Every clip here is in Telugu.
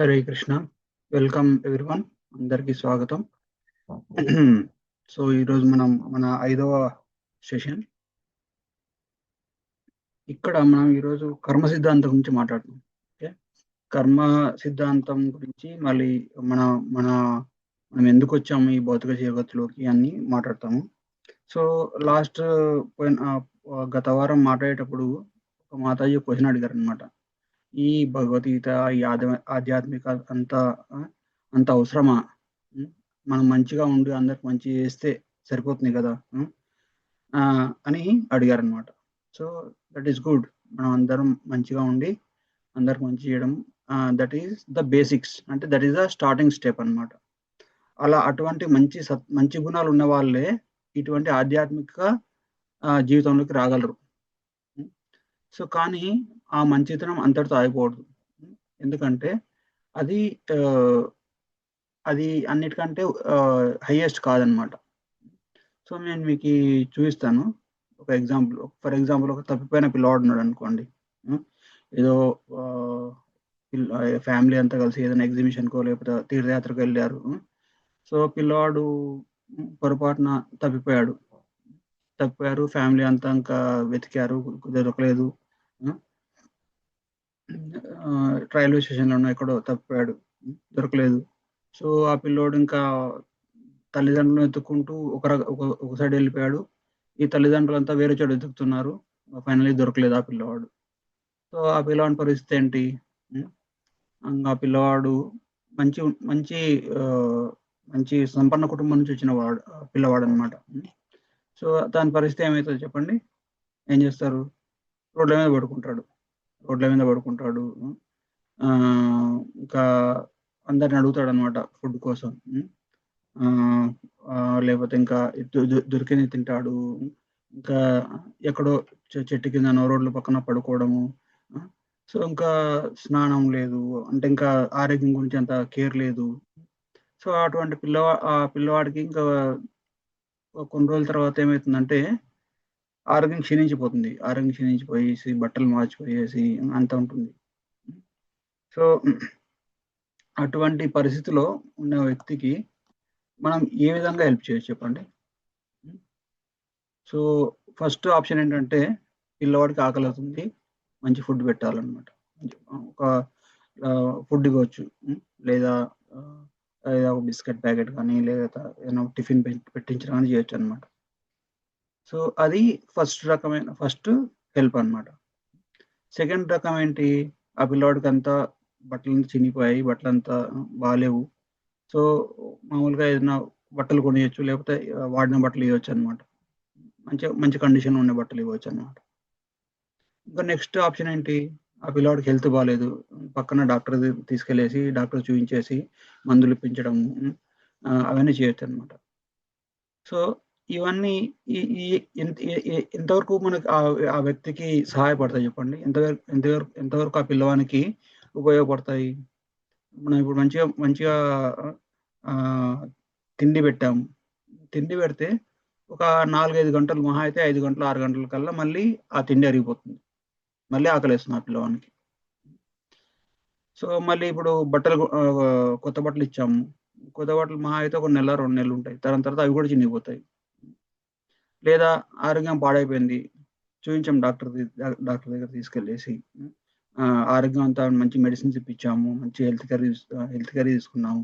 హరే కృష్ణ. Welcome everyone. అందరికీ స్వాగతం. సో ఈరోజు మనం మన 5వ సెషన్. ఇక్కడ మనం ఈరోజు కర్మ సిద్ధాంతం గురించి మాట్లాడుతున్నాం. ఓకే, కర్మ సిద్ధాంతం గురించి మళ్ళీ మన మన మనం ఎందుకు వచ్చాము ఈ భౌతిక జగత్తులోకి అని మాట్లాడతాము. సో లాస్ట్ పోయిన గత వారం మాట్లాడేటప్పుడు ఒక మాతాజీ క్వశ్చన్ అడిగారు అనమాట. ఈ భగవద్గీత, ఈ ఆధ్యాత్మిక అంత ఆ, అంత అవసరమా? ఉం? మనం మంచిగా ఉండి అందరికి మంచి చేస్తే సరిపోతుంది కదా, అని అడిగారనమాట. So that is good. మనం అందరం మంచిగా ఉండి అందరికి మంచి చేయడం, దట్ ఈస్ ద బేసిక్స్, అంటే that is the starting step అన్నమాట. అలా అటువంటి మంచి గుణాలు ఉన్న వాళ్ళే ఇటువంటి ఆధ్యాత్మిక జీవితంలోకి రాగలరు. సో కానీ ఆ మంచితనం అంతటితో ఆగిపోవద్దు. ఎందుకంటే అది ఆ, అది అన్నిటికంటే హైయెస్ట్ కాదనమాట. సో నేను మీకు చూపిస్తాను ఒక ఎగ్జాంపుల్. ఫర్ ఎగ్జాంపుల్, ఒక తప్పిపోయిన పిల్లవాడు ఉన్నాడు అనుకోండి. ఉం? ఏదో ఫ్యామిలీ అంతా కలిసి ఏదైనా ఎగ్జిబిషన్కో లేకపోతే తీర్థయాత్రకు వెళ్ళారు. సో పిల్లవాడు పొరపాటున తప్పిపోయాడు. తప్పిపోయారు, ఫ్యామిలీ అంతా ఇంకా వెతికారు, దొరకలేదు. రైల్వే స్టేషన్లోనో ఎక్కడో తప్పిపోయాడు, దొరకలేదు. సో ఆ పిల్లోడు ఇంకా తల్లిదండ్రులను వెతుక్కుంటూ ఒక సైడ్ వెళ్ళిపోయాడు. ఈ తల్లిదండ్రులంతా వేరే చోట వెతుకుతున్నారు. ఫైనల్లీ దొరకలేదు ఆ పిల్లవాడు. సో ఆ పిల్లవాడి పరిస్థితి ఏంటి? ఉం? ఆ పిల్లవాడు మంచి మంచి ఆ, మంచి సంపన్న కుటుంబం నుంచి వచ్చిన పిల్లవాడు అనమాట. సో దాని పరిస్థితి ఏమవుతుంది చెప్పండి? ఏం చేస్తారు? రోడ్ల మీద పడుకుంటాడు. రోడ్ల మీద పడుకుంటాడు. ఆ, ఇంకా అందరిని అడుగుతాడు అనమాట ఫుడ్ కోసం. ఆ, లేకపోతే ఇంకా దొరికింది తింటాడు. ఇంకా ఎక్కడో చెట్టు కిందనో రోడ్ల పక్కన పడుకోవడము. ఆ, సో ఇంకా స్నానం లేదు, అంటే ఇంకా ఆరోగ్యం గురించి అంత కేర్ లేదు. సో అటువంటి ఆ పిల్లవాడికి ఇంకా కొన్ని రోజుల తర్వాత ఏమవుతుందంటే ఆరోగ్యం క్షీణించిపోయేసి బట్టలు మార్చిపోయేసి అంత ఉంటుంది. సో అటువంటి పరిస్థితిలో ఉన్న వ్యక్తికి మనం ఏ విధంగా హెల్ప్ చేయొచ్చు చెప్పండి? సో ఫస్ట్ ఆప్షన్ ఏంటంటే పిల్లవాడికి ఆకలి అవుతుంది, మంచి ఫుడ్ పెట్టాలన్నమాట. ఒక ఫుడ్ ఇవ్వచ్చు. లేదా ఆ, లేదా ఒక బిస్కెట్ ప్యాకెట్ కానీ లేదా ఏదైనా టిఫిన్ పెట్టించడం కానీ చేయొచ్చు అనమాట. సో అది ఫస్ట్ హెల్ప్ అన్నమాట. సెకండ్ రకం ఏంటి? ఆ పిల్లవాడికి అంతా బట్టలు చినిగిపోయాయి, బట్టలంతా బాగాలేవు. సో మామూలుగా ఏదైనా బట్టలు కొనియచ్చు, లేకపోతే వాడిన బట్టలు ఇవ్వచ్చు అనమాట. మంచి మంచి కండిషన్ ఉన్న బట్టలు ఇవ్వచ్చు అనమాట. ఇంకా నెక్స్ట్ ఆప్షన్ ఏంటి? ఆ పిల్లవాడికి హెల్త్ బాగాలేదు, పక్కన డాక్టర్ తీసుకెళ్ళేసి డాక్టర్ చూపించేసి మందులు ఇప్పించడము, అవన్నీ చేయొచ్చు అనమాట. సో ఇవన్నీ ఈ ఈ ఎంతవరకు మనకు ఆ వ్యక్తికి సహాయపడతాయి చెప్పండి? ఎంతవరకు ఆ పిల్లవానికి ఉపయోగపడతాయి? మనం ఇప్పుడు మంచిగా మంచిగా ఆ, తిండి పెట్టాము. తిండి పెడితే ఒక 4-5 గంటలు, మహా అయితే 5 గంటలు 6 గంటల కల్లా మళ్ళీ ఆ తిండి అరిగిపోతుంది. మళ్ళీ ఆకలేస్తుంది ఆ పిల్లవానికి. సో మళ్ళీ ఇప్పుడు కొత్త బట్టలు ఇచ్చాము. కొత్త బట్టలు మహా అయితే ఒక నెల 2 నెలలు ఉంటాయి, దాని తర్వాత అవి కూడా చినిగిపోతాయి. లేదా ఆరోగ్యం పాడైపోయింది, చూపించాం డాక్టర్ దగ్గర తీసుకెళ్ళేసి, ఆ, ఆరోగ్యం అంతా మంచి మెడిసిన్స్ ఇప్పించాము, మంచి హెల్త్ కేర్ తీసుకున్నాము.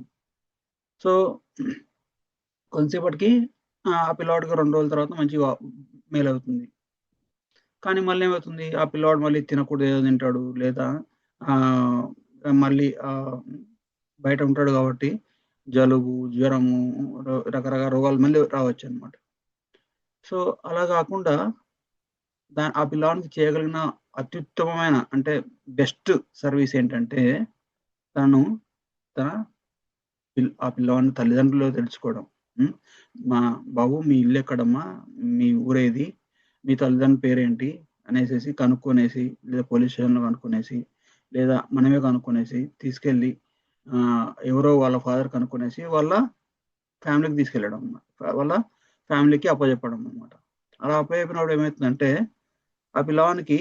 సో కొంతసేపటికి ఆ పిల్లవాడికి 2 రోజుల తర్వాత మంచిగా మేలవుతుంది. కానీ మళ్ళీ ఏమవుతుంది? ఆ పిల్లవాడు మళ్ళీ తినకూడదు ఏదో తింటాడు, లేదా ఆ, మళ్ళీ బయట ఉంటాడు కాబట్టి జలుబు, జ్వరము, రకరకాల రోగాలు మళ్ళీ రావచ్చు అనమాట. సో అలా కాకుండా ఆ పిల్లవాడికి చేయగలిగిన అత్యుత్తమమైన, అంటే బెస్ట్ సర్వీస్ ఏంటంటే తను తన ఆ పిల్లవాడిని తల్లిదండ్రులు తెలుసుకోవడం. ఉం? మా బాబు మీ ఇల్లు ఎక్కడమ్మా, మీ ఊరేది, మీ తల్లిదండ్రుల పేరేంటి అనేసి కనుక్కొనేసి, లేదా పోలీస్ స్టేషన్లో కనుక్కొనేసి, లేదా మనమే కనుక్కొనేసి తీసుకెళ్ళి ఎవరో వాళ్ళ ఫాదర్ కనుక్కొనేసి వాళ్ళ ఫ్యామిలీకి తీసుకెళ్ళడం అన్నమాట. వాళ్ళ ఫ్యామిలీకి అప్పచెప్పడం అనమాట. అలా అప్పచెప్పినప్పుడు ఏమవుతుందంటే ఆ పిల్లవానికి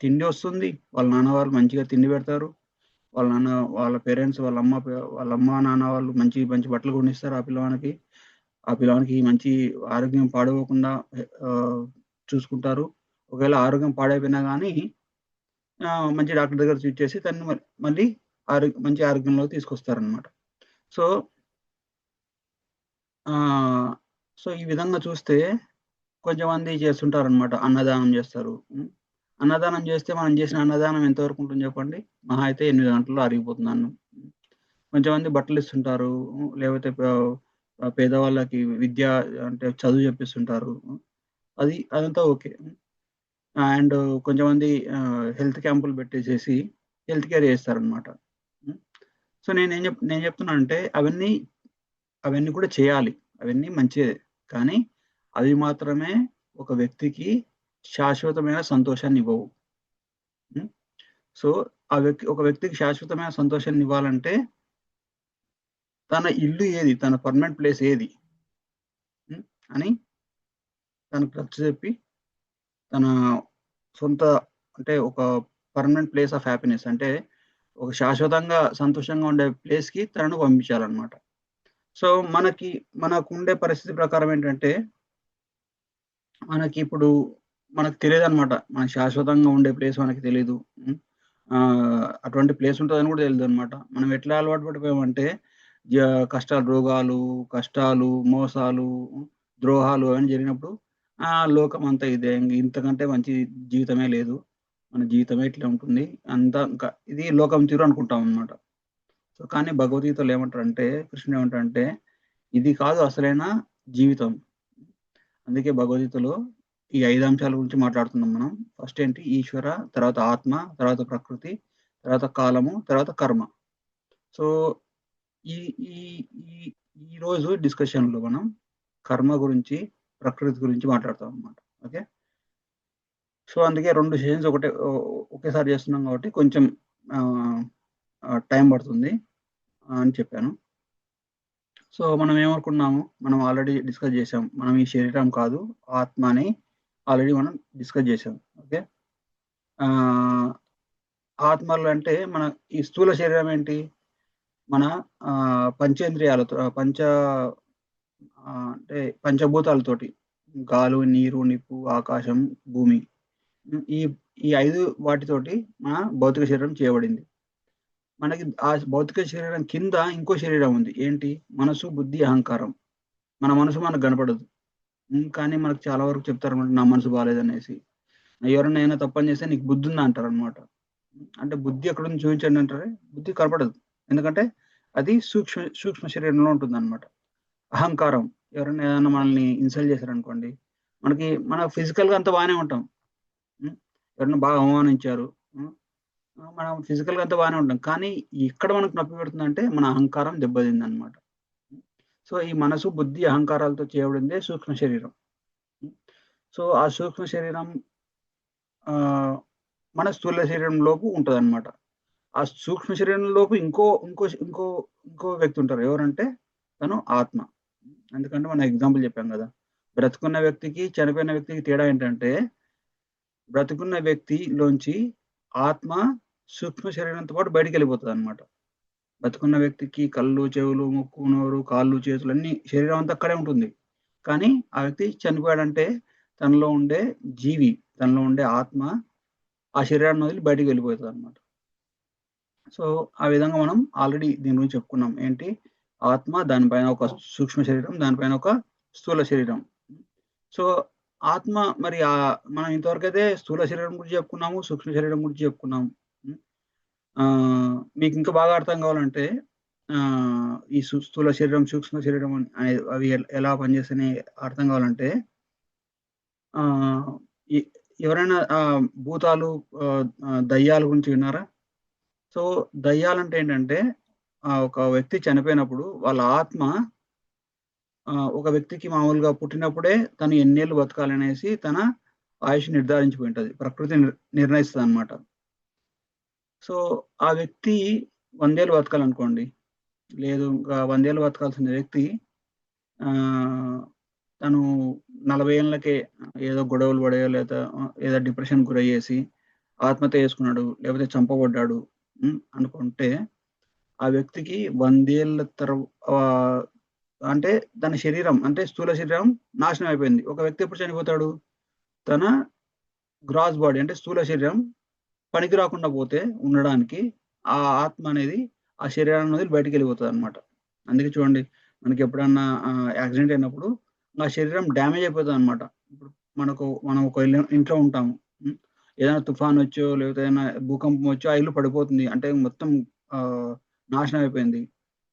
తిండి వస్తుంది, వాళ్ళ నాన్న వాళ్ళు మంచిగా తిండి పెడతారు, వాళ్ళ నాన్న, వాళ్ళ పేరెంట్స్, వాళ్ళ అమ్మ, నాన్న వాళ్ళు మంచి మంచి బట్టలు కొనిస్తారు ఆ పిల్లవానికి. ఆ పిల్లవానికి మంచి ఆరోగ్యం పాడవకుండా చూసుకుంటారు. ఒకవేళ ఆరోగ్యం పాడైపోయినా గానీ మంచి డాక్టర్ దగ్గర ట్రీట్ చేసి తనని మళ్ళీ మంచి ఆరోగ్యంలోకి తీసుకొస్తారనమాట. సో, ఆహ్, సో, ఈ విధంగా చూస్తే కొంచెంమంది చేస్తుంటారనమాట. అన్నదానం జేస్తారు. అన్నదానం జేస్తే మనం జేసిన అన్నదానం ఎంతవరకు ఉంటుంది జెప్పండి? మహా అయితే 8 గంటల్లో అరిగిపోతుంది అన్నం. కొంచెంమంది బట్టలిస్తుంటారు. లేకపోతే పేదవాళ్ళకి విద్య అంటే చదువు జెప్పిస్తుంటారు. అదంతా ఓకే. అండ్ కొంచెమంది హెల్త్ క్యాంపులు పెట్టేసేసి హెల్త్ కేర్ చేస్తారనమాట. హ్మ్. సో, నేను చెప్తున్నానంటే అవన్నీ కూడా చేయాలి. అవన్నీ మంచిదే. కానీ అవి మాత్రమే ఒక వ్యక్తికి శాశ్వతమైన సంతోషాన్నివ్వవు. హ్మ్. సో, ఒక వ్యక్తికి శాశ్వతమైన సంతోషాన్నివ్వాలంటే తన ఇల్లు ఏది? తన పర్మనెంట్ ప్లేస్ ఏది? హ్మ్. అని తనకు నచ్చజెప్పి తన సొంత అంటే ఒక పర్మనెంట్ ప్లేస్ ఆఫ్ హ్యాపీనెస్ అంటే ఒక శాశ్వతంగా సంతోషంగా ఉండే ప్లేస్‌కి తనను పంపించాలనమాట. సో, మనకుండే పరిస్థితి ప్రకారం ఏంటంటే, మనకిప్పుడు మనకు తెలీదనమాట. మనకు శాశ్వతంగా ఉండే ప్లేస్ మనకి తెలీదు. అటువంటి ప్లేస్ ఉంటదని గూడా తెలీదనమాట. మనం ఎట్లా అలవాటు పడిపోయామంటే, జ రోగాలు, కష్టాలు, మోసాలు, ద్రోహాలు అవన్నీ జరిగినప్పుడు లోకమంతా ఇదే. ఇంతకంటే మంచి జీవితమే లేదు. మన జీవితమే ఇట్లా ఉంటుంది. అంతా ఇంకా ఇది లోకం తీరు అనుకుంటామనమాట. సో, కానీ భగవద్గీతలో ఏమంటారంటే, కృష్ణుడు ఏమంటాడంటే, ఇది కాదు అసలైన జీవితం. అందుకే భగవద్గీతలో ఈ 5 అంశాల గురించి మాట్లాడుతున్నాం మనం. ఫస్ట్ ఏంటి ఈశ్వర, తర్వాత ఆత్మ, తర్వాత ప్రకృతి, తర్వాత కాలము, తర్వాత కర్మ. సో, ఈ ఈ ఈ ఈరోజు డిస్కషన్‌లో మనం కర్మ గురించి, ప్రకృతి గురించి మాట్లాడతాం అన్నమాట. ఓకే. సో, అందుకే 2 సెషన్స్ ఒకేసారి చేస్తున్నాం కాబట్టి కొంచెం ఆహ్, టైం పడుతుంది అని చెప్పాను. సో, మనం ఏమనుకున్నాము, మనం ఆల్రెడీ డిస్కస్ చేసాం. మనం ఈ శరీరం కాదు, ఆత్మ అని ఆల్రెడీ మనం డిస్కస్ చేసాం. ఓకే. ఆహ్, ఆత్మలు అంటే మన ఈ స్థూల శరీరం ఏంటి? మన పంచేంద్రియాలతో అంటే పంచభూతాలతోటి గాలు, నీరు, నిప్పు, ఆకాశం, భూమి. ఈ ఈ 5 వాటితోటి మన భౌతిక శరీరం చేయబడింది. మనకి ఆ భౌతిక శరీరం కింద ఇంకో శరీరం ఉంది. ఏంటి? మనసు, బుద్ధి, అహంకారం. మన మనసు మనకు కనపడదు. కానీ మనకు చాలా వరకు చెప్తారన్నమాట నా మనసు బాలేదనేసి. ఎవరైనా ఏమైనా తప్పని చేస్తే నీకు బుద్ధుందా అంటారన్నమాట. అంటే బుద్ధి ఎక్కడుంది చూపించండి అంటారే, బుద్ధి కనపడదు. ఎందుకంటే అది సూక్ష్మ శరీరంలో ఉంటుందన్నమాట. అహంకారం ఎవరైనా ఏదైనా మనల్ని ఇన్సల్ట్ చేశారనుకోండి, మన ఫిజికల్‌గా అంతా బానే ఉంటాం. హ్మ్. ఎవరైనా బాగా అవమానించారు. హ్మ్. మనం ఫిజికల్‌గా అంతా బానే ఉంటాం. కానీ ఎక్కడ మనకు నొప్పి పెడుతుందంటే మన అహంకారం దెబ్బతిందన్నమాట. సో, ఈ మనసు, బుద్ధి, అహంకారాలతో చేయబడిందే సూక్ష్మ శరీరం. హ్మ్. సో, ఆ సూక్ష్మ శరీరం ఆహ్, మన స్థూల శరీరంలోపు ఉంటదనమాట. ఆ సూక్ష్మ శరీరంలోపు ఇంకో వ్యక్తి ఉంటారు. ఎవరంటే తను ఆత్మ. ఎందుకంటే మనం ఎగ్జాంపుల్ చెప్పాం గదా! బ్రతికున్న వ్యక్తికి, చనిపోయిన వ్యక్తికి తేడా ఏంటంటే, బ్రతికున్న వ్యక్తిలోంచి ఆత్మ సూక్ష్మ శరీరంతో పాటు బయటికెళ్ళిపోతదనమాట. బతికున్న వ్యక్తికి కళ్ళు, చెవులు, ముక్కు, నోరు, కాళ్ళు, చేతులు అన్నీ శరీరం అంతా అక్కడే ఉంటుంది. కానీ ఆ వ్యక్తి చనిపోయాడంటే తనలో ఉండే జీవి, తనలో ఉండే ఆత్మ ఆ శరీరాన్ని వదిలి బయటికి వెళ్ళిపోతదనమాట. సో, ఆ విధంగా మనం ఆల్రెడీ దీని గురించి చెప్పుకున్నాం. ఏంటి? ఆత్మ, దానిపైన ఒక సూక్ష్మ శరీరం, దానిపైన ఒక స్థూల శరీరం. సో, ఆత్మ మరి మనం ఇంతవరకైతే స్థూల శరీరం గురించి చెప్పుకున్నాము, సూక్ష్మ శరీరం గురించి చెప్పుకున్నాము. హ్మ్. మీకింకా బాగా అర్థం కావాలంటే ఈ స్థూల శరీరం, సూక్ష్మ శరీరం అవి ఎలా పనిచేస్తాయని అర్థం కావాలంటే ఆహ్, ఎ ఎవరైనా భూతాలు దయ్యాల గురించి విన్నారా? సో, దయ్యాలంటే ఏంటంటే ఒక వ్యక్తి చనిపోయినప్పుడు వాళ్ళ ఆత్మ ఒక వ్యక్తికి మామూలుగా పుట్టినప్పుడే తను ఎన్నేళ్ళు బతకాలనేసి తన ఆయుష్ నిర్ధారించిపోయుంటది. ప్రకృతి నిర్ణయిస్తదనమాట. సో, ఆ వ్యక్తి 100 ఏళ్ళు బతకాలనుకోండి. లేదు ఇంకా 100 ఏళ్ళు బతకాల్సిన వ్యక్తి ఆహ్, తను 40 ఏళ్ళకే ఏదో గొడవలు పడో లేదా ఏదో డిప్రెషన్‌కి గురయ్యేసి ఆత్మహత్య చేసుకున్నాడు. లేకపోతే చంపబడ్డాడు. అనుకుంటే ఆ వ్యక్తికి 100 ఏళ్ల అంటే తన శరీరం అంటే స్థూల శరీరం నాశనం అయిపోయింది. ఒక వ్యక్తి ఎప్పుడు చనిపోతాడు? తన గ్రాస్ బాడీ అంటే స్థూల శరీరం పనికి రాకుండా పోతే ఉండడానికి ఆ ఆత్మ అనేది ఆ శరీరాన్ని వదిలి బయటికెళ్ళిపోతదనమాట. అందుకే చూడండి మనకి ఎప్పుడన్నా యాక్సిడెంట్ అయినప్పుడు ఆ శరీరం డ్యామేజ్ అయిపోతదనమాట. ఇప్పుడు మనం ఒక ఇంట్లో ఉంటాము. హ్మ్. ఏదైనా తుఫానొచ్చో లేకపోతే ఏదైనా భూకంపం వచ్చో ఆ ఇల్లు పడిపోతుంది. అంటే మొత్తం ఆహ్, నాశనం అయిపోయింది.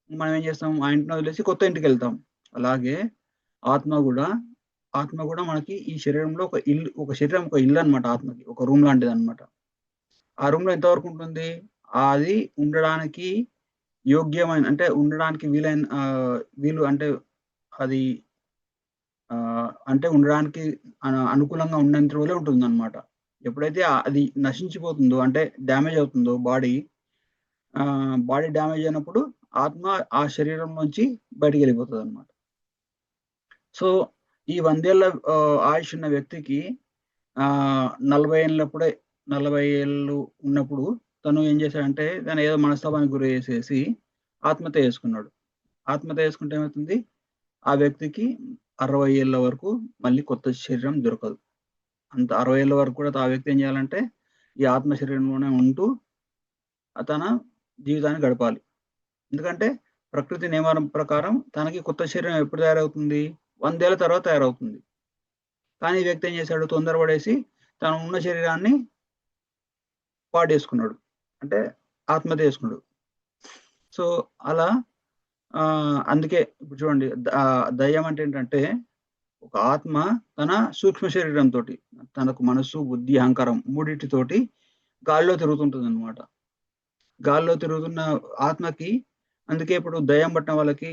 మనం ఏం చేస్తాం? ఆ ఇంటిని వదిలేసి కొత్త ఇంటికెళ్తాం. అలాగే ఆత్మ గూడా ఆత్మ గూడా మనకి ఈ శరీరంలో ఒక శరీరం ఒక ఇల్లనమాట ఆత్మకి. ఒక రూమ్ లాంటిదనమాట. ఆ రూమ్‌లో ఎంతవరకు ఉంటుంది? అది ఉండడానికి యోగ్యమైన అంటే ఉండడానికి వీలు అంటే అది అంటే ఉండడానికి అనుకూలంగా ఉన్నంత రోజులే ఉంటుందనమాట. ఎప్పుడైతే అది నశించిపోతుందో అంటే డ్యామేజ్ అవుతుందో బాడీ డ్యామేజ్ అయినప్పుడు ఆత్మ ఆ శరీరం నుంచి బయటికెళ్ళిపోతదనమాట. సో, ఈ 100 ఏళ్ల ఆయుష్ ఉన్న వ్యక్తికి 40 ఏళ్ళప్పుడే 40 ఏళ్ళు ఉన్నప్పుడు తను ఏం చేశాడంటే తను ఏదో మనస్తాపానికి గురి చేసేసి ఆత్మహత్య చేసుకున్నాడు. ఆత్మహత్య చేసుకుంటే ఏమైతుంది? ఆ వ్యక్తికి 60 ఏళ్ల వరకు మళ్ళీ కొత్త శరీరం దొరకదు. అంత 60 ఏళ్ల వరకు కూడా ఆ వ్యక్తి ఏం చేయాలంటే ఈ ఆత్మ శరీరంలోనే ఉంటూ తన జీవితాన్ని గడపాలి. ఎందుకంటే ప్రకృతి నియమాల ప్రకారం తనకి కొత్త శరీరం ఎప్పుడు తయారవుతుంది? 100 ఏళ్ల తర్వాత తయారవుతుంది. కానీ ఈ వ్యక్తి ఏం చేశాడు? తొందరపడేసి తను ఉన్న శరీరాన్ని వాడేసుకున్నాడు. అంటే ఆత్మహత్య చేసుకున్నాడు. సో, అలా అందుకే ఇప్పుడు చూడండి దయ్యం అంటే ఏంటంటే ఒక ఆత్మ తన సూక్ష్మ శరీరంతోటి తనకు మనస్సు, బుద్ధి, అహంకారం మూడిటితోటి గాల్లో తిరుగుతుంటుందనమాట. గాల్లో తిరుగుతున్న ఆత్మకి అందుకే ఇప్పుడు దయ్యం పట్టిన వాళ్ళకి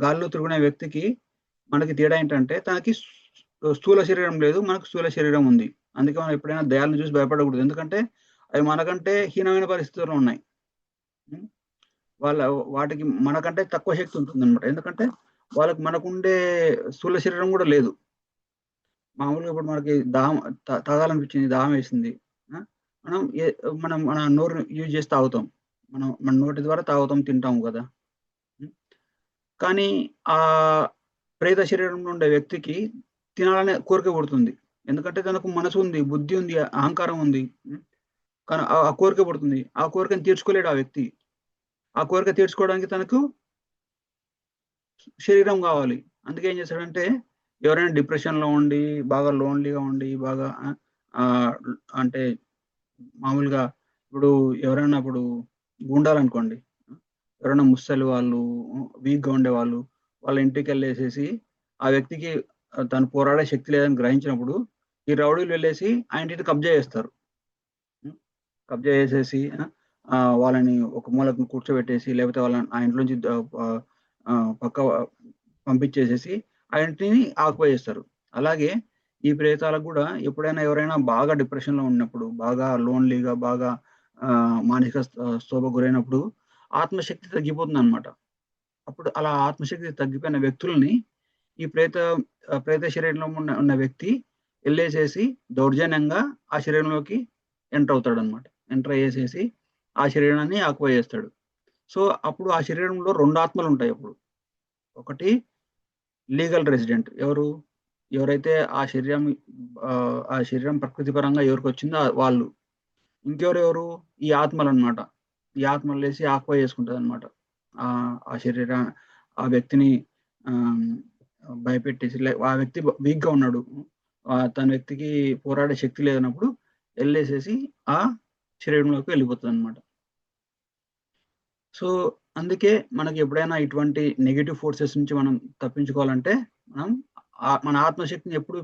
గాల్లో తిరుగునే వ్యక్తికి మనకి తేడా ఏంటంటే తనకి స్థూల శరీరం లేదు. మనకు స్థూల శరీరం ఉంది. అందుకే మనం ఎప్పుడైనా దెయ్యాలను చూసి భయపడకూడదు. ఎందుకంటే అవి మనకంటే హీనమైన పరిస్థితుల్లో ఉన్నాయి. హ్మ్. వాళ్ళ వాటికి మనకంటే తక్కువ శక్తి ఉంటుందనమాట. ఎందుకంటే మనకుండే స్థూల శరీరం గూడా లేదు. మామూలుగా ఇప్పుడు మనకి దాహం తాగాలనిపించింది, దాహమేసింది. ఆ! మనం ఎ మనం మన నోరుని యూజ్ చేసి తాగుతాం. మన నోటి ద్వారా తాగుతాం, తింటాం గదా! హ్మ్. కానీ ఆహ్, ప్రేత శరీరంలో ఉండే వ్యక్తికి తినాలనే కోరిక పుడుతుంది. ఎందుకంటే తనకు మనసుంది, బుద్ధి ఉంది, అహంకారం ఉంది. కానీ ఆ కోరిక పుడుతుంది. ఆ కోరికను తీర్చుకోలేడు ఆ వ్యక్తి. ఆ కోరిక తీర్చుకోవడానికి తనకు శరీరం గావాలి. అందుకే ఏం చేస్తాడంటే ఎవరైనా డిప్రెషన్‌లో ఉండి, బాగా లోన్‌లీగా ఉండి, బాగా ఆహ్, అంటే మామూలుగా ఇప్పుడు ఎవరైనా ఇప్పుడు గుండాలనుకోండి. ఎవరైనా ముసలి వాళ్ళు, వీక్‌గా ఉండేవాళ్ళు, వాళ్ళ ఇంటికెళ్ళేసేసి ఆ వ్యక్తికి తను పోరాడే శక్తి లేదని గ్రహించినప్పుడు, ఈ రౌడీలు వెళ్ళేసి ఆ ఇంటిని కబ్జా చేస్తారు. హ్మ్. కబ్జా చేసేసి వాళ్ళని ఒక మూలకు కూర్చోబెట్టేసి, లేకపోతే వాళ్ళని ఆ ఇంట్లో నుంచి పక్క పంపించేసేసి, ఆ ఇంటిని ఆక్యుపై చేస్తారు. అలాగే ఈ ప్రేతాలకు గూడా ఎప్పుడైనా ఎవరైనా బాగా డిప్రెషన్‌లో ఉన్నప్పుడు, బాగా లోన్‌లీగా, బాగా మానసిక క్షోభకు గురైనప్పుడు ఆత్మశక్తి తగ్గిపోతుందనమాట. అప్పుడు అలా ఆత్మశక్తి తగ్గిపోయిన వ్యక్తుల్ని ఈ ప్రేత శరీరంలో ఉన్న వ్యక్తి ఎళ్ళేసేసి దౌర్జన్యంగా ఆ శరీరంలోకి ఎంటర్ అవుతాడనమాట. ఎంటర్ అయ్యేసేసి ఆ శరీరాన్ని ఆక్యుపై చేస్తాడు. సో, అప్పుడు ఆ శరీరంలో 2 ఆత్మలుంటాయి అప్పుడు. ఒకటి లీగల్ రెసిడెంట్ ఎవరైతే ఆ శరీరం ప్రకృతి పరంగా ఎవరికొచ్చిందో వాళ్ళు. ఇంకెవరెవరు? ఈ ఆత్మలనమాట. ఈ ఆత్మలెసి ఆక్యుపై చేసుకుంటదనమాట. ఆ ఆ వ్యక్తిని ఆహ్, భయపెట్టేసి ఆ వ్యక్తి వీక్‌గా ఉన్నాడు. తన వ్యక్తికి పోరాడే శక్తి లేనప్పుడు ఎళ్ళేసేసి ఆ శరీరంలోకి వెళ్ళిపోతదనమాట. సో, అందుకే మనకి ఎప్పుడైనా ఇటువంటి నెగెటివ్ ఫోర్సెస్ నుంచి మనం తప్పించుకోవాలంటే, మనం మన ఆత్మశక్తిని ఎప్పుడు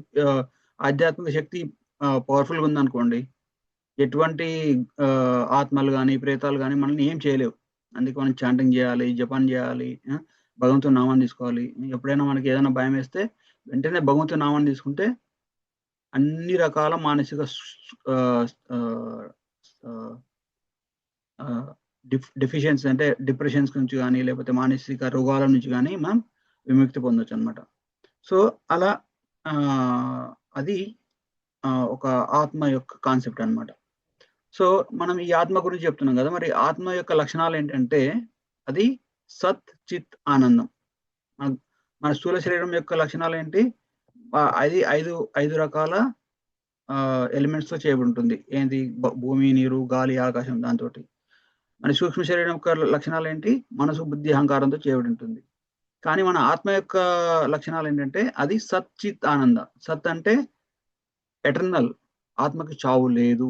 ఆధ్యాత్మిక శక్తి పవర్‌ఫుల్‌గా ఉందనుకోండి, ఎటువంటి ఆత్మలు గాని, ప్రేతాలు గాని మనల్ని ఏం చేయలేవు. అందుకే మనం చాంటింగ్ జేయాలి, జపం జేయాలి. భగవంతుని నామాన్ని తీసుకోవాలి. ఎప్పుడైనా మనకి ఏదైనా భయమేస్తే వెంటనే భగవంతుని నామాన్ని తీసుకుంటే అన్ని రకాల మానసిక ఆహ్, ఆహ్, ఆహ్, ఆహ్, డెఫిషియన్సీ అంటే డిప్రెషన్స్ నుంచి గాని, లేకపోతే మానసిక రోగాల నుంచి గాని మనం విముక్తి పొందొచ్చనమాట. సో, అలా ఆహ్, అది ఒక ఆత్మ యొక్క కాన్సెప్ట్ అన్నమాట. సో మనం ఈ ఆత్మ గురించి చెప్తున్నాం కదా, మరి ఆత్మ యొక్క లక్షణాలు ఏంటంటే అది సత్ చిత్ ఆనందం. మన మన స్థూల శరీరం యొక్క లక్షణాలు ఏంటి? అది ఐదు ఐదు రకాల ఎలిమెంట్స్ తో చేయబడి ఉంటుంది. ఏంటి? భూమి, నీరు, గాలి, ఆకాశం. దాంతో మన సూక్ష్మ శరీరం యొక్క లక్షణాలు ఏంటి? మనసు, బుద్ధి, అహంకారంతో చేయబడి ఉంటుంది. కానీ మన ఆత్మ యొక్క లక్షణాలు ఏంటంటే అది సత్ చిత్ ఆనంద. సత్ అంటే ఎటర్నల్, ఆత్మకి చావు లేదు.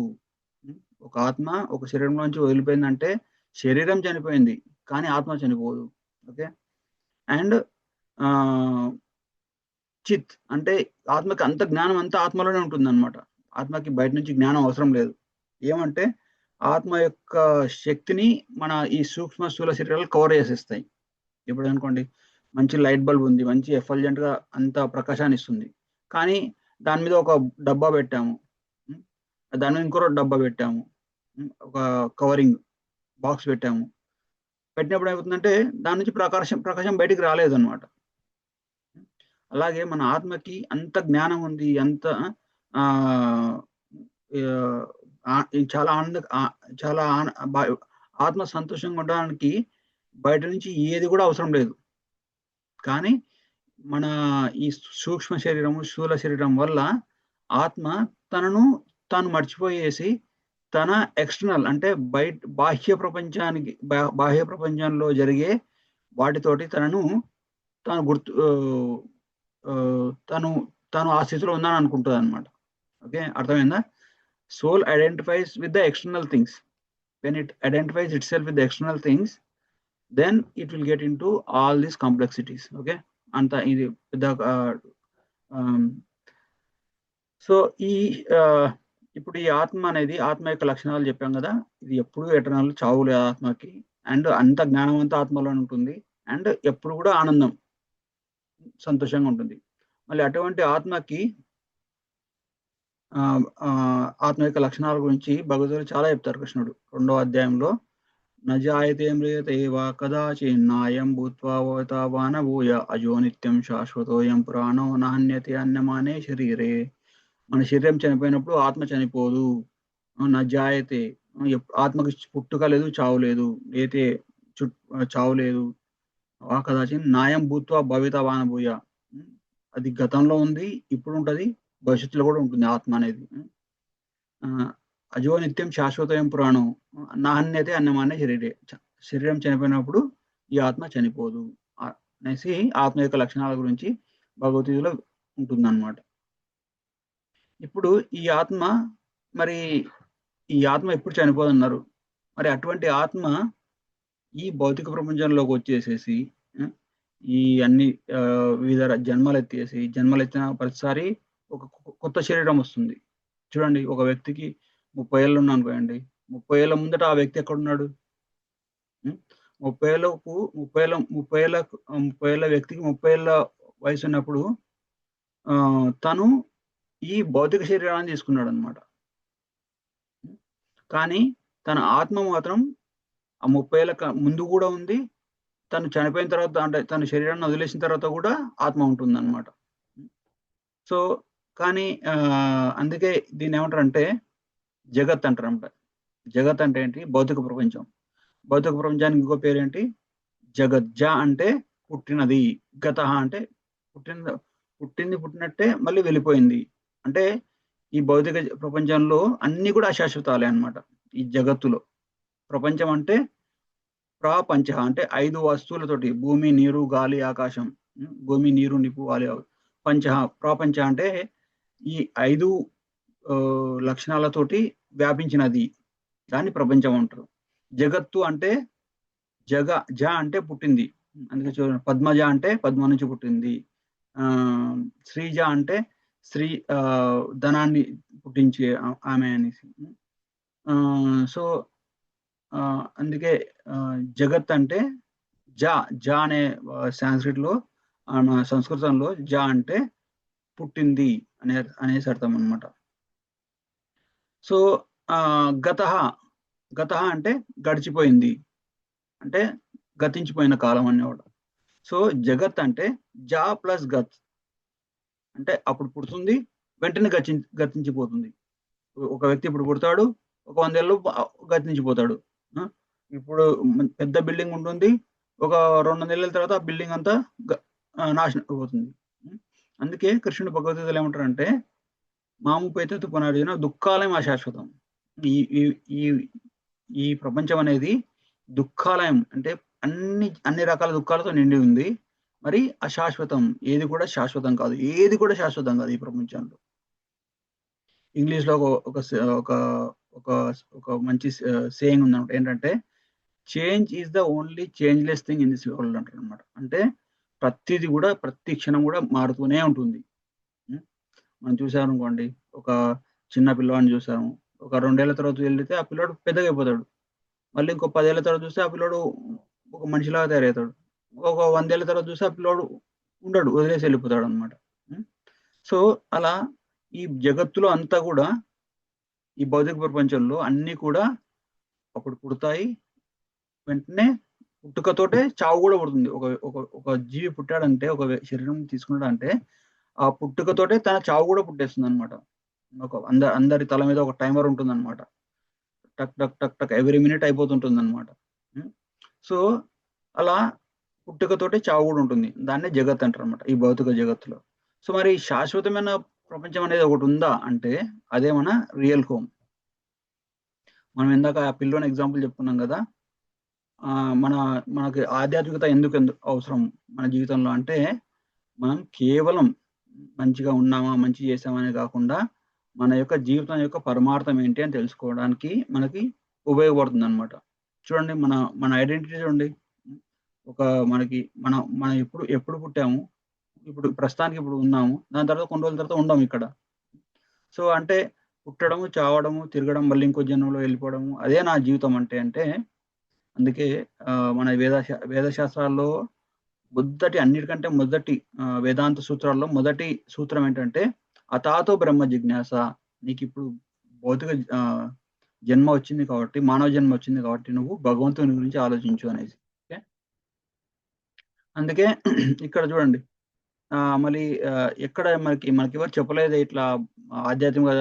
ఒక ఆత్మ ఒక శరీరంలోంచి వదిలిపోయిందంటే శరీరం చనిపోయింది కానీ ఆత్మ చనిపోదు. ఓకే. అండ్ చిత్ అంటే ఆత్మకి అంత జ్ఞానం అంతా ఆత్మలోనే ఉంటుంది అనమాట. ఆత్మకి బయట నుంచి జ్ఞానం అవసరం లేదు. ఏమంటే ఆత్మ యొక్క శక్తిని మన ఈ సూక్ష్మ స్థూల శరీరాలు కవర్ చేసేస్తాయి. ఇప్పుడు అనుకోండి, మంచి లైట్ బల్బ్ ఉంది, మంచి ఎఫల్జెంట్ గా అంత ప్రకాశాన్ని ఇస్తుంది. కానీ దాని మీద ఒక డబ్బా పెట్టాము, ఉం? దాని మీద ఇంకో డబ్బా పెట్టాము, ఒక కవరింగ్ బాక్స్ పెట్టాము. పెట్టినప్పుడు ఏమవుతుందంటే దాని నుంచి ప్రకాశం ప్రకాశం బయటికి రాలేదు అనమాట. అలాగే మన ఆత్మకి అంత జ్ఞానం ఉంది, అంత ఆ చాలా చాలా ఆత్మ సంతోషంగా ఉండడానికి బయట నుంచి ఏది కూడా అవసరం లేదు. కానీ మన ఈ సూక్ష్మ శరీరము, స్థూల శరీరం వల్ల ఆత్మ తనను తాను మర్చిపోయేసి తన ఎక్స్టర్నల్ అంటే బాహ్య ప్రపంచానికి బాహ్య ప్రపంచంలో జరిగే వాటితోటి తాను గుర్తు తను తను ఆ స్థితిలో ఉందని అనుకుంటుంది అనమాట. ఓకే, అర్థమైందా? Soul identifies with the external things. When it identifies itself with the external things, then it will get into all these complexities. Okay, అంత ఇది పెద్ద సో ఈ ఇప్పుడు ఈ ఆత్మ అనేది, ఆత్మ యొక్క లక్షణాలు చెప్పాం కదా, ఇది ఎప్పుడు ఎటర్నల్, చావు లేదు ఆత్మకి. అండ్ అంత జ్ఞానం అంతా ఆత్మలో ఉంటుంది. అండ్ ఎప్పుడు కూడా ఆనందం, సంతోషంగా ఉంటుంది. మళ్ళీ అటువంటి ఆత్మకి ఆత్మ యొక్క లక్షణాల గురించి భగవద్గీత చాలా చెప్తారు కృష్ణుడు 2వ అధ్యాయంలో. నజాయతే మ్రియతే వా కదాచిన్నాయం భూత్వా భవతావాన భూయ అజో నిత్యం శాశ్వతోయం పురాణో నాణ్యతే అన్యమానే శరీరే. మన శరీరం చనిపోయినప్పుడు ఆత్మ చనిపోదు. నజాయతే, ఆత్మకి పుట్టుక లేదు, చావు లేదు. అయితే చావు లేదు. వా కదాచి నాయం భూత్వా భవితవాన భూయ, అది గతంలో ఉంది, ఇప్పుడు ఉంటది, భవిష్యత్తులో కూడా ఉంటుంది ఆత్మ అనేది. అజో నిత్యం శాశ్వతయం పురాణం నాణ్యతే అన్నమానే శరీరే. శరీరం చనిపోయినప్పుడు ఈ ఆత్మ చనిపోదు అనేసి ఆత్మ యొక్క లక్షణాల గురించి భగవద్గీతలో ఉంటుందన్నమాట. ఇప్పుడు ఈ ఆత్మ ఎప్పుడు చనిపోదు అన్నారు. మరి అటువంటి ఆత్మ ఈ భౌతిక ప్రపంచంలోకి వచ్చేసేసి ఈ అన్ని వివిధ జన్మలెత్తిన ప్రతిసారి ఒక కొత్త శరీరం వస్తుంది. చూడండి, ఒక వ్యక్తికి 30 ఏళ్ళు ఉన్నా అనుకోండి, 30 ఏళ్ళ ముందట ఆ వ్యక్తి ఎక్కడున్నాడు? 30 ఏళ్ళ వ్యక్తికి 30 ఏళ్ళ వయసు ఉన్నప్పుడు తను ఈ భౌతిక శరీరాన్ని తీసుకున్నాడు అనమాట. కానీ తన ఆత్మ మాత్రం ఆ 30 ఏళ్ళ ముందు కూడా ఉంది. తను చనిపోయిన తర్వాత, అంటే తన శరీరాన్ని వదిలేసిన తర్వాత కూడా ఆత్మ ఉంటుంది అనమాట. సో కానీ అందుకే దీన్ని ఏమంటారంటే జగత్ అంటారంట. జగత్ అంటే ఏంటి? భౌతిక ప్రపంచం. భౌతిక ప్రపంచానికి ఇంకో పేరేంటి? జగత్. జ అంటే పుట్టినది, గత అంటే పుట్టినట్టే మళ్ళీ వెళ్ళిపోయింది. అంటే ఈ భౌతిక ప్రపంచంలో అన్ని కూడా అశాశ్వతాలే అనమాట. ఈ జగత్తులో ప్రపంచం అంటే ప్రపంచ అంటే 5 వస్తువులతోటి, భూమి, నీరు, గాలి, ఆకాశం. భూమి, నీరు, నిప్పు, గాలి, పంచ. ప్రపంచ అంటే ఈ 5 లక్షణాలతోటి వ్యాపించినది, దాన్ని ప్రపంచం అంటారు. జగత్తు అంటే జ అంటే పుట్టింది, అందుకే చూడండి, పద్మజ అంటే పద్మ నుంచి పుట్టింది. శ్రీజ అంటే స్త్రీ, ధనాన్ని పుట్టించే ఆమె అనేసి. సో అందుకే జగత్ అంటే జ అనే సాంస్క్రిట్ లో, సంస్కృతంలో జ అంటే పుట్టింది అనేసి అర్థం అనమాట. సో గత అంటే గడిచిపోయింది, అంటే గతించిపోయిన కాలం అనేవాడు. సో జగత్ అంటే జా ప్లస్ గత్, అంటే అప్పుడు పుడుతుంది, వెంటనే గతించిపోతుంది. ఒక వ్యక్తి ఇప్పుడు పుడతాడు, ఒక 100 ఏళ్ళు గతించిపోతాడు. ఇప్పుడు పెద్ద బిల్డింగ్ ఉంటుంది. ఒక 200 ఏళ్ళ తర్వాత ఆ బిల్డింగ్ అంతా నాశనం అయిపోతుంది. అందుకే కృష్ణుడు భగవద్గీతలో ఏమంటారంటే మాముపేతతు పునర్జన దుఃఖాలయం అశాశ్వతం. ఈ ఈ ఈ ఈ ప్రపంచం అనేది దుఃఖాలయం, అంటే అన్ని రకాల దుఃఖాలతో నిండి ఉంది. మరి అశాశ్వతం, ఏది కూడా శాశ్వతం కాదు, ఏది కూడా శాశ్వతం కాదు ఈ ప్రపంచంలో. ఇంగ్లీష్ లో ఒక ఒక ఒక ఒక మంచి సేయింగ్ ఉందన్నమాట. ఏంటంటే change is the only changeless thing in this world అంటారు అనమాట. అంటే ప్రతిది కూడా ప్రతి క్షణం కూడా మారుతూనే ఉంటుంది. మనం చూసామనుకోండి, ఒక చిన్న పిల్లవాడిని చూసాము, ఒక 2 ఏళ్ల తర్వాత వెళ్తే ఆ పిల్లోడు పెద్దగా అయిపోతాడు. మళ్ళీ ఇంకో 10 ఏళ్ల తర్వాత చూస్తే ఆ పిల్లోడు ఒక మనిషిలాగా తయారవుతాడు. ఒక 100 ఏళ్ల తర్వాత చూస్తే ఆ పిల్లోడు ఉండడు, వదిలేసి వెళ్ళిపోతాడు అనమాట. సో అలా ఈ జగత్తులో అంతా కూడా, ఈ భౌతిక ప్రపంచంలో అన్ని కూడా అప్పుడు పుడతాయి, వెంటనే పుట్టుకతోటే చావు కూడా పుడుతుంది. ఒక ఒక ఒక జీవి పుట్టాడంటే, ఒక శరీరం తీసుకున్నాడంటే ఆ పుట్టుకతోటే తన చావు కూడా పుట్టేస్తుంది అనమాట. ఒక అందరి తల మీద ఒక టైమర్ ఉంటుంది అనమాట. టక్ టక్ టక్ టక్ ఎవ్రీ మినిట్ అయిపోతుంటుంది అనమాట. సో అలా పుట్టుకతోటే చావు కూడా ఉంటుంది. దాన్నే జగత్ అంటారు అనమాట, ఈ భౌతిక జగత్తులో. సో మరి శాశ్వతమైన ప్రపంచం అనేది ఒకటి ఉందా అంటే అదే మన రియల్ హోమ్. మనం ఇందాక ఆ పిల్లోని ఎగ్జాంపుల్ చెప్పుకున్నాం కదా. మనకి ఆధ్యాత్మికత ఎందుకు అవసరం మన జీవితంలో అంటే, మనం కేవలం మంచిగా ఉన్నామా, మంచి చేసామనే కాకుండా మన యొక్క జీవితం యొక్క పరమార్థం ఏంటి అని తెలుసుకోవడానికి మనకి ఉపయోగపడుతుంది అనమాట. చూడండి, మన ఐడెంటిటీ చూడండి. మనం ఎప్పుడు పుట్టాము, ఇప్పుడు ప్రస్తుతానికి ఇప్పుడు ఉన్నాము, దాని తర్వాత కొన్ని రోజుల తర్వాత ఉండాము ఇక్కడ. సో అంటే పుట్టడము, చావడము, తిరగడం, మళ్ళీ ఇంకో జన్మలో వెళ్ళిపోవడము, అదే నా జీవితం అంటే అందుకే మన వేదశాస్త్రాల్లో అన్నిటికంటే మొదటి వేదాంత సూత్రాల్లో మొదటి సూత్రం ఏంటంటే అతాతో బ్రహ్మ జిజ్ఞాస. నీకు ఇప్పుడు భౌతిక జన్మ వచ్చింది కాబట్టి, మానవ జన్మ వచ్చింది కాబట్టి నువ్వు భగవంతుని గురించి ఆలోచించు అనేసి. అందుకే ఇక్కడ చూడండి, మళ్ళీ ఎక్కడ మనకి ఎవరు చెప్పలేదు ఇట్లా ఆధ్యాత్మిక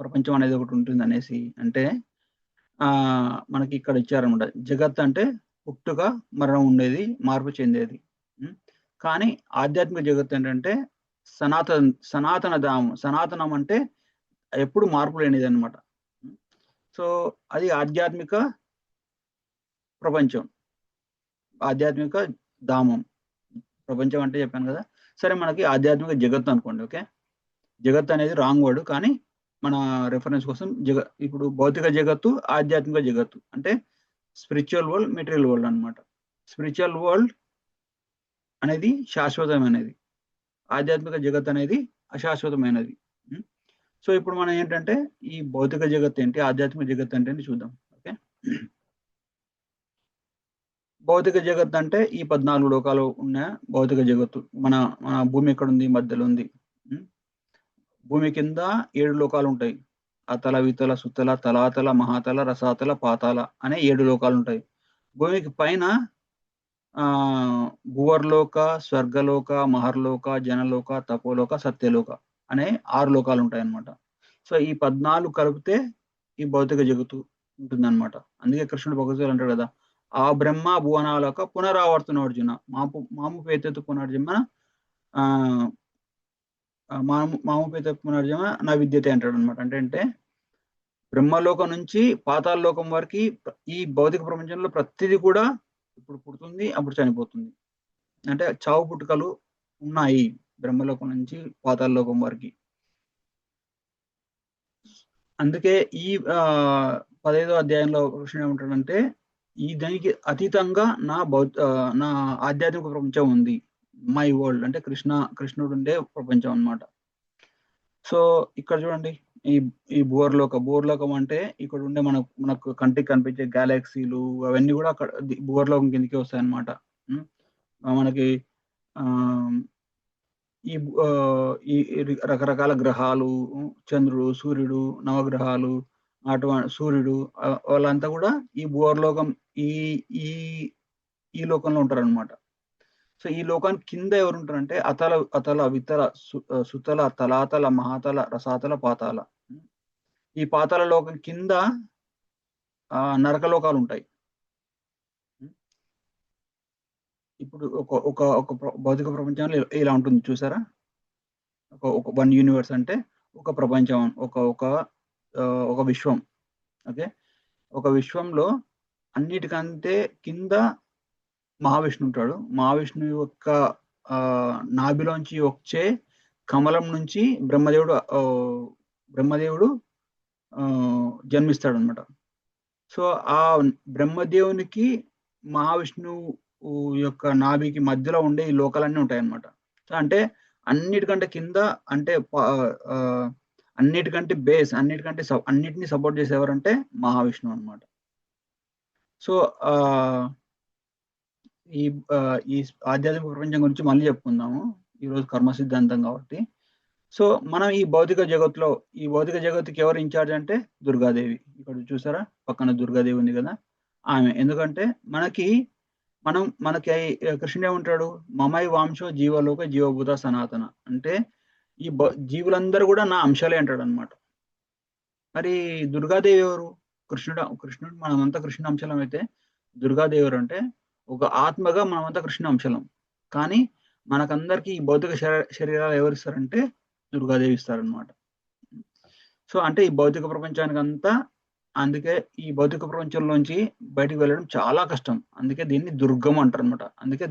ప్రపంచం అనేది ఒకటి ఉంటుంది అనేసి. అంటే మనకి ఇక్కడ ఇచ్చారనమాట. జగత్ అంటే పుట్టుక, మరణం ఉండేది, మార్పు చెందేది. కానీ ఆధ్యాత్మిక జగత్ ఏంటంటే సనాతనం అంటే ఎప్పుడు మార్పు లేనిది అనమాట. సో అది ఆధ్యాత్మిక ప్రపంచం, ఆధ్యాత్మిక ధామం. ప్రపంచం అంటే చెప్పాను కదా. సరే, మనకి ఆధ్యాత్మిక జగత్ అనుకోండి. ఓకే, జగత్ అనేది రాంగ్ వర్డ్, కానీ మన రెఫరెన్స్ కోసం ఇప్పుడు భౌతిక జగత్తు, ఆధ్యాత్మిక జగత్తు అంటే స్పిరిచువల్ వరల్డ్, మెటీరియల్ వరల్డ్ అనమాట. స్పిరిచువల్ వరల్డ్ అనేది శాశ్వతమైనది, ఆధ్యాత్మిక జగత్ అనేది అశాశ్వతమైనది. సో ఇప్పుడు మనం ఏంటంటే ఈ భౌతిక జగత్ ఏంటి, ఆధ్యాత్మిక జగత్ ఏంటి చూద్దాం. ఓకే, భౌతిక జగత్ అంటే ఈ 14 లోకాలు ఉన్న భౌతిక జగత్తు. మన భూమి ఎక్కడ ఉంది, మధ్యలో ఉంది. భూమి కింద 7 లోకాలు ఉంటాయి. అతల, వితల, సుతల, తలాతల, మహాతల, రసాతల, పాతాల అనే 7 లోకాలు ఉంటాయి. భూమికి పైన భువర్లోక, స్వర్గలోక, మహర్లోక, జనలోక, తపోలోక, సత్యలోక అనే 6 లోకాలు ఉంటాయి అన్నమాట. సో ఈ 14 కలిపితే ఈ భౌతిక జగత్తు ఉంటుందన్నమాట. అందుకే కృష్ణుడు భగవద్గీతలో అంటాడు కదా, ఆ బ్రహ్మ భువనాలక పునరావర్తన అర్జున మాము పేతెత్తు పునర్జన్మ మామూపేత పునర్జన్మ నా విద్యతే అంటాడు అనమాట. అంటే బ్రహ్మలోకం నుంచి పాతాళ లోకం వరకు ఈ భౌతిక ప్రపంచంలో ప్రతిదీ కూడా ఇప్పుడు పుడుతుంది, అప్పుడు చనిపోతుంది. అంటే చావు పుట్టుకలు ఉన్నాయి బ్రహ్మలోకం నుంచి పాతాళ లోకం వరకు. అందుకే ఈ 15వ అధ్యాయంలో కృష్ణుడు ఏమంటాడంటే, ఈ దానికి అతీతంగా నా ఆధ్యాత్మిక ప్రపంచం ఉంది, మై వరల్డ్ అంటే కృష్ణుడు ఉండే ప్రపంచం అన్నమాట. సో ఇక్కడ చూడండి, ఈ భూవర్లోకం అంటే ఇక్కడ ఉండే మనకు కంటికి కనిపించే గ్యాలక్సీలు అవన్నీ కూడా అక్కడ భూవర్లోకం కిందకి వస్తాయి అన్నమాట. మనకి ఈ రకరకాల గ్రహాలు, చంద్రుడు, సూర్యుడు, నవగ్రహాలు, సూర్యుడు, వాళ్ళంతా కూడా ఈ భూవర్లోకం ఈ ఈ ఈ లోకంలో ఉంటారు అనమాట. సో ఈ లోకానికి కింద ఎవరు ఉంటారంటే అతల, వితల, సుతల, తలాతల, మహాతల, రసాతల, పాతాల. ఈ పాతాళ లోకం కింద నరకలోకాలు ఉంటాయి. ఇప్పుడు ఒక ఒక ఒక భౌతిక ప్రపంచంలో ఇలా ఉంటుంది చూసారా? ఒక వన్ యూనివర్స్ అంటే ఒక ప్రపంచం, ఒక విశ్వం. ఓకే. ఒక విశ్వంలో అన్నిటికంటే కింద మహావిష్ణు ఉంటాడు. మహావిష్ణువు యొక్క నాభిలోంచి వచ్చే కమలం నుంచి బ్రహ్మదేవుడు జన్మిస్తాడనమాట. సో ఆ బ్రహ్మదేవునికి మహావిష్ణువు యొక్క నాభికి మధ్యలో ఉండే ఈ లోకాలన్నీ ఉంటాయన్నమాట. అంటే అన్నిటికంటే కింద, అంటే అన్నిటికంటే బేస్, అన్నిటిని సపోర్ట్ చేసేవారంటే మహావిష్ణువు అనమాట. సో ఈ ఈ ఆధ్యాత్మిక ప్రపంచం గురించి మళ్ళీ చెప్పుకుందాము. ఈరోజు కర్మ సిద్ధాంతం కాబట్టి. సో మనం ఈ భౌతిక జగత్తుకి ఎవరు ఇన్ఛార్జ్ అంటే దుర్గాదేవి. ఇక్కడ చూసారా, పక్కన దుర్గాదేవి ఉంది కదా, ఆమె. ఎందుకంటే మనకి కృష్ణుడు ఏమంటాడు? మమై వాంశో జీవలోక జీవభూత సనాతన. అంటే ఈ జీవులందరూ కూడా నా అంశాలే అంటాడు అనమాట. మరి దుర్గాదేవి ఎవరు? కృష్ణుడు మనమంతా కృష్ణ అంశలం అయితే దుర్గాదేవి ఎవరు అంటే ఒక ఆత్మగా మనమంతా కృష్ణ అంశలం. కానీ మనకందరికి ఈ భౌతిక శరీరాలు ఎవరు ఇస్తారంటే దుర్గాదేవి ఇస్తారనమాట. సో అంటే ఈ భౌతిక ప్రపంచానికి అంతా, అందుకే ఈ భౌతిక ప్రపంచంలోంచి బయటికి వెళ్ళడం చాలా కష్టం. అందుకే దీన్ని దుర్గం అంటారు అనమాట. అందుకే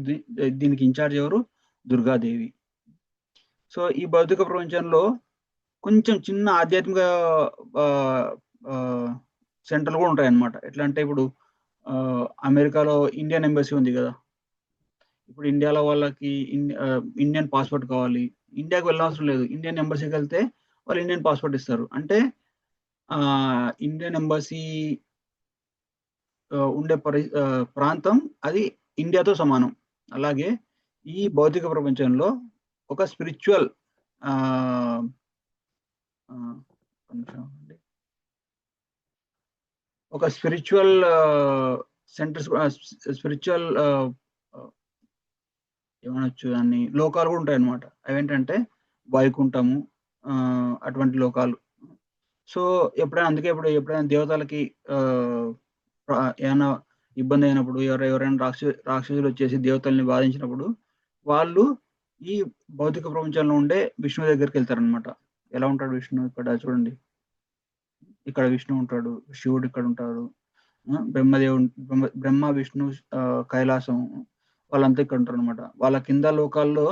దీనికి ఇన్ఛార్జ్ ఎవరు? దుర్గాదేవి. సో ఈ భౌతిక ప్రపంచంలో కొంచెం చిన్న ఆధ్యాత్మిక సెంటర్లు కూడా ఉంటాయి అన్నమాట. ఎట్లా అంటే ఇప్పుడు అమెరికాలో ఇండియన్ ఎంబసీ ఉంది కదా. ఇప్పుడు ఇండియాలో వాళ్ళకి ఇండియన్ పాస్పోర్ట్ కావాలి. ఇండియాకి వెళ్ళవసరం లేదు, ఇండియన్ ఎంబసీకి వెళ్తే వాళ్ళు ఇండియన్ పాస్పోర్ట్ ఇస్తారు. అంటే ఇండియన్ ఎంబసీ ఉండే ప్రాంతం అది ఇండియాతో సమానం. అలాగే ఈ భౌతిక ప్రపంచంలో ఒక స్పిరిచువల్ సెంటర్స్, స్పిరిచువల్ ఏమనొచ్చు దాన్ని, లోకాలు కూడా ఉంటాయి అన్నమాట. అవేంటంటే వైకుంఠము, అటువంటి లోకాలు. సో ఎప్పుడైనా దేవతలకి ఏమైనా ఇబ్బంది అయినప్పుడు, ఎవరైనా రాక్షసులు వచ్చేసి దేవతల్ని బాధించినప్పుడు వాళ్ళు ఈ భౌతిక ప్రపంచంలో ఉండే విష్ణు దగ్గరికి వెళ్తారనమాట. ఎలా ఉంటాడు విష్ణు? ఇక్కడ చూడండి, ఇక్కడ విష్ణు ఉంటాడు, శివుడు ఇక్కడ ఉంటాడు, బ్రహ్మ విష్ణు కైలాసం వాళ్ళంతా ఇక్కడ ఉంటారు అనమాట. వాళ్ళ కింద లోకాల్లో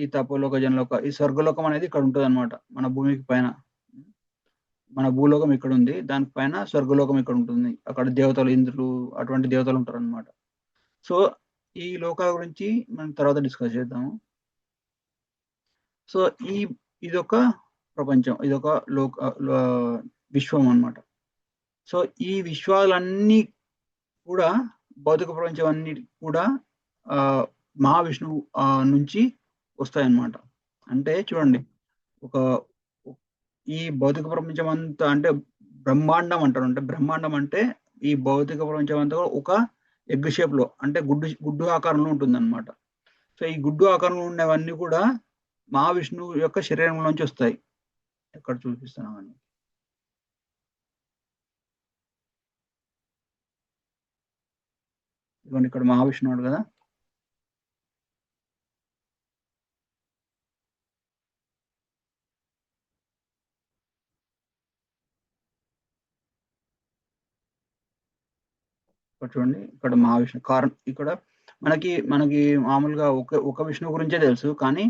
ఈ తపోలోక, జనలోక, ఈ స్వర్గలోకం అనేది ఇక్కడ ఉంటుంది అనమాట. మన భూమికి పైన మన భూలోకం ఇక్కడ ఉంది, దానికి పైన స్వర్గలోకం ఇక్కడ ఉంటుంది. అక్కడ దేవతలు, ఇంద్రులు, అటువంటి దేవతలు ఉంటారు అనమాట. సో ఈ లోకాల గురించి మనం తర్వాత డిస్కస్ చేద్దాము. సో ఇదొక ప్రపంచం, ఇదొక విశ్వం అన్నమాట. సో ఈ విశ్వాలన్నీ కూడా, భౌతిక ప్రపంచం అన్ని కూడా మహావిష్ణువు నుంచి వస్తాయన్నమాట. అంటే చూడండి, ఈ భౌతిక ప్రపంచం అంతా అంటే బ్రహ్మాండం అంటారు. అంటే బ్రహ్మాండం అంటే ఈ భౌతిక ప్రపంచం అంతా ఒక ఎగ్ షేప్ లో, అంటే గుడ్డు ఆకారంలో ఉంటుంది అనమాట. సో ఈ గుడ్డు ఆకారంలో ఉండేవన్నీ కూడా మహావిష్ణువు యొక్క శరీరంలోంచి వస్తాయి. ఎక్కడ చూపిస్తున్నామని, ఇదిగోండి ఇక్కడ మహావిష్ణువుడు కదా. ఇక్కడ చూడండి, ఇక్కడ మహావిష్ణు ఇక్కడ మనకి మామూలుగా ఒక విష్ణువు గురించే తెలుసు, కానీ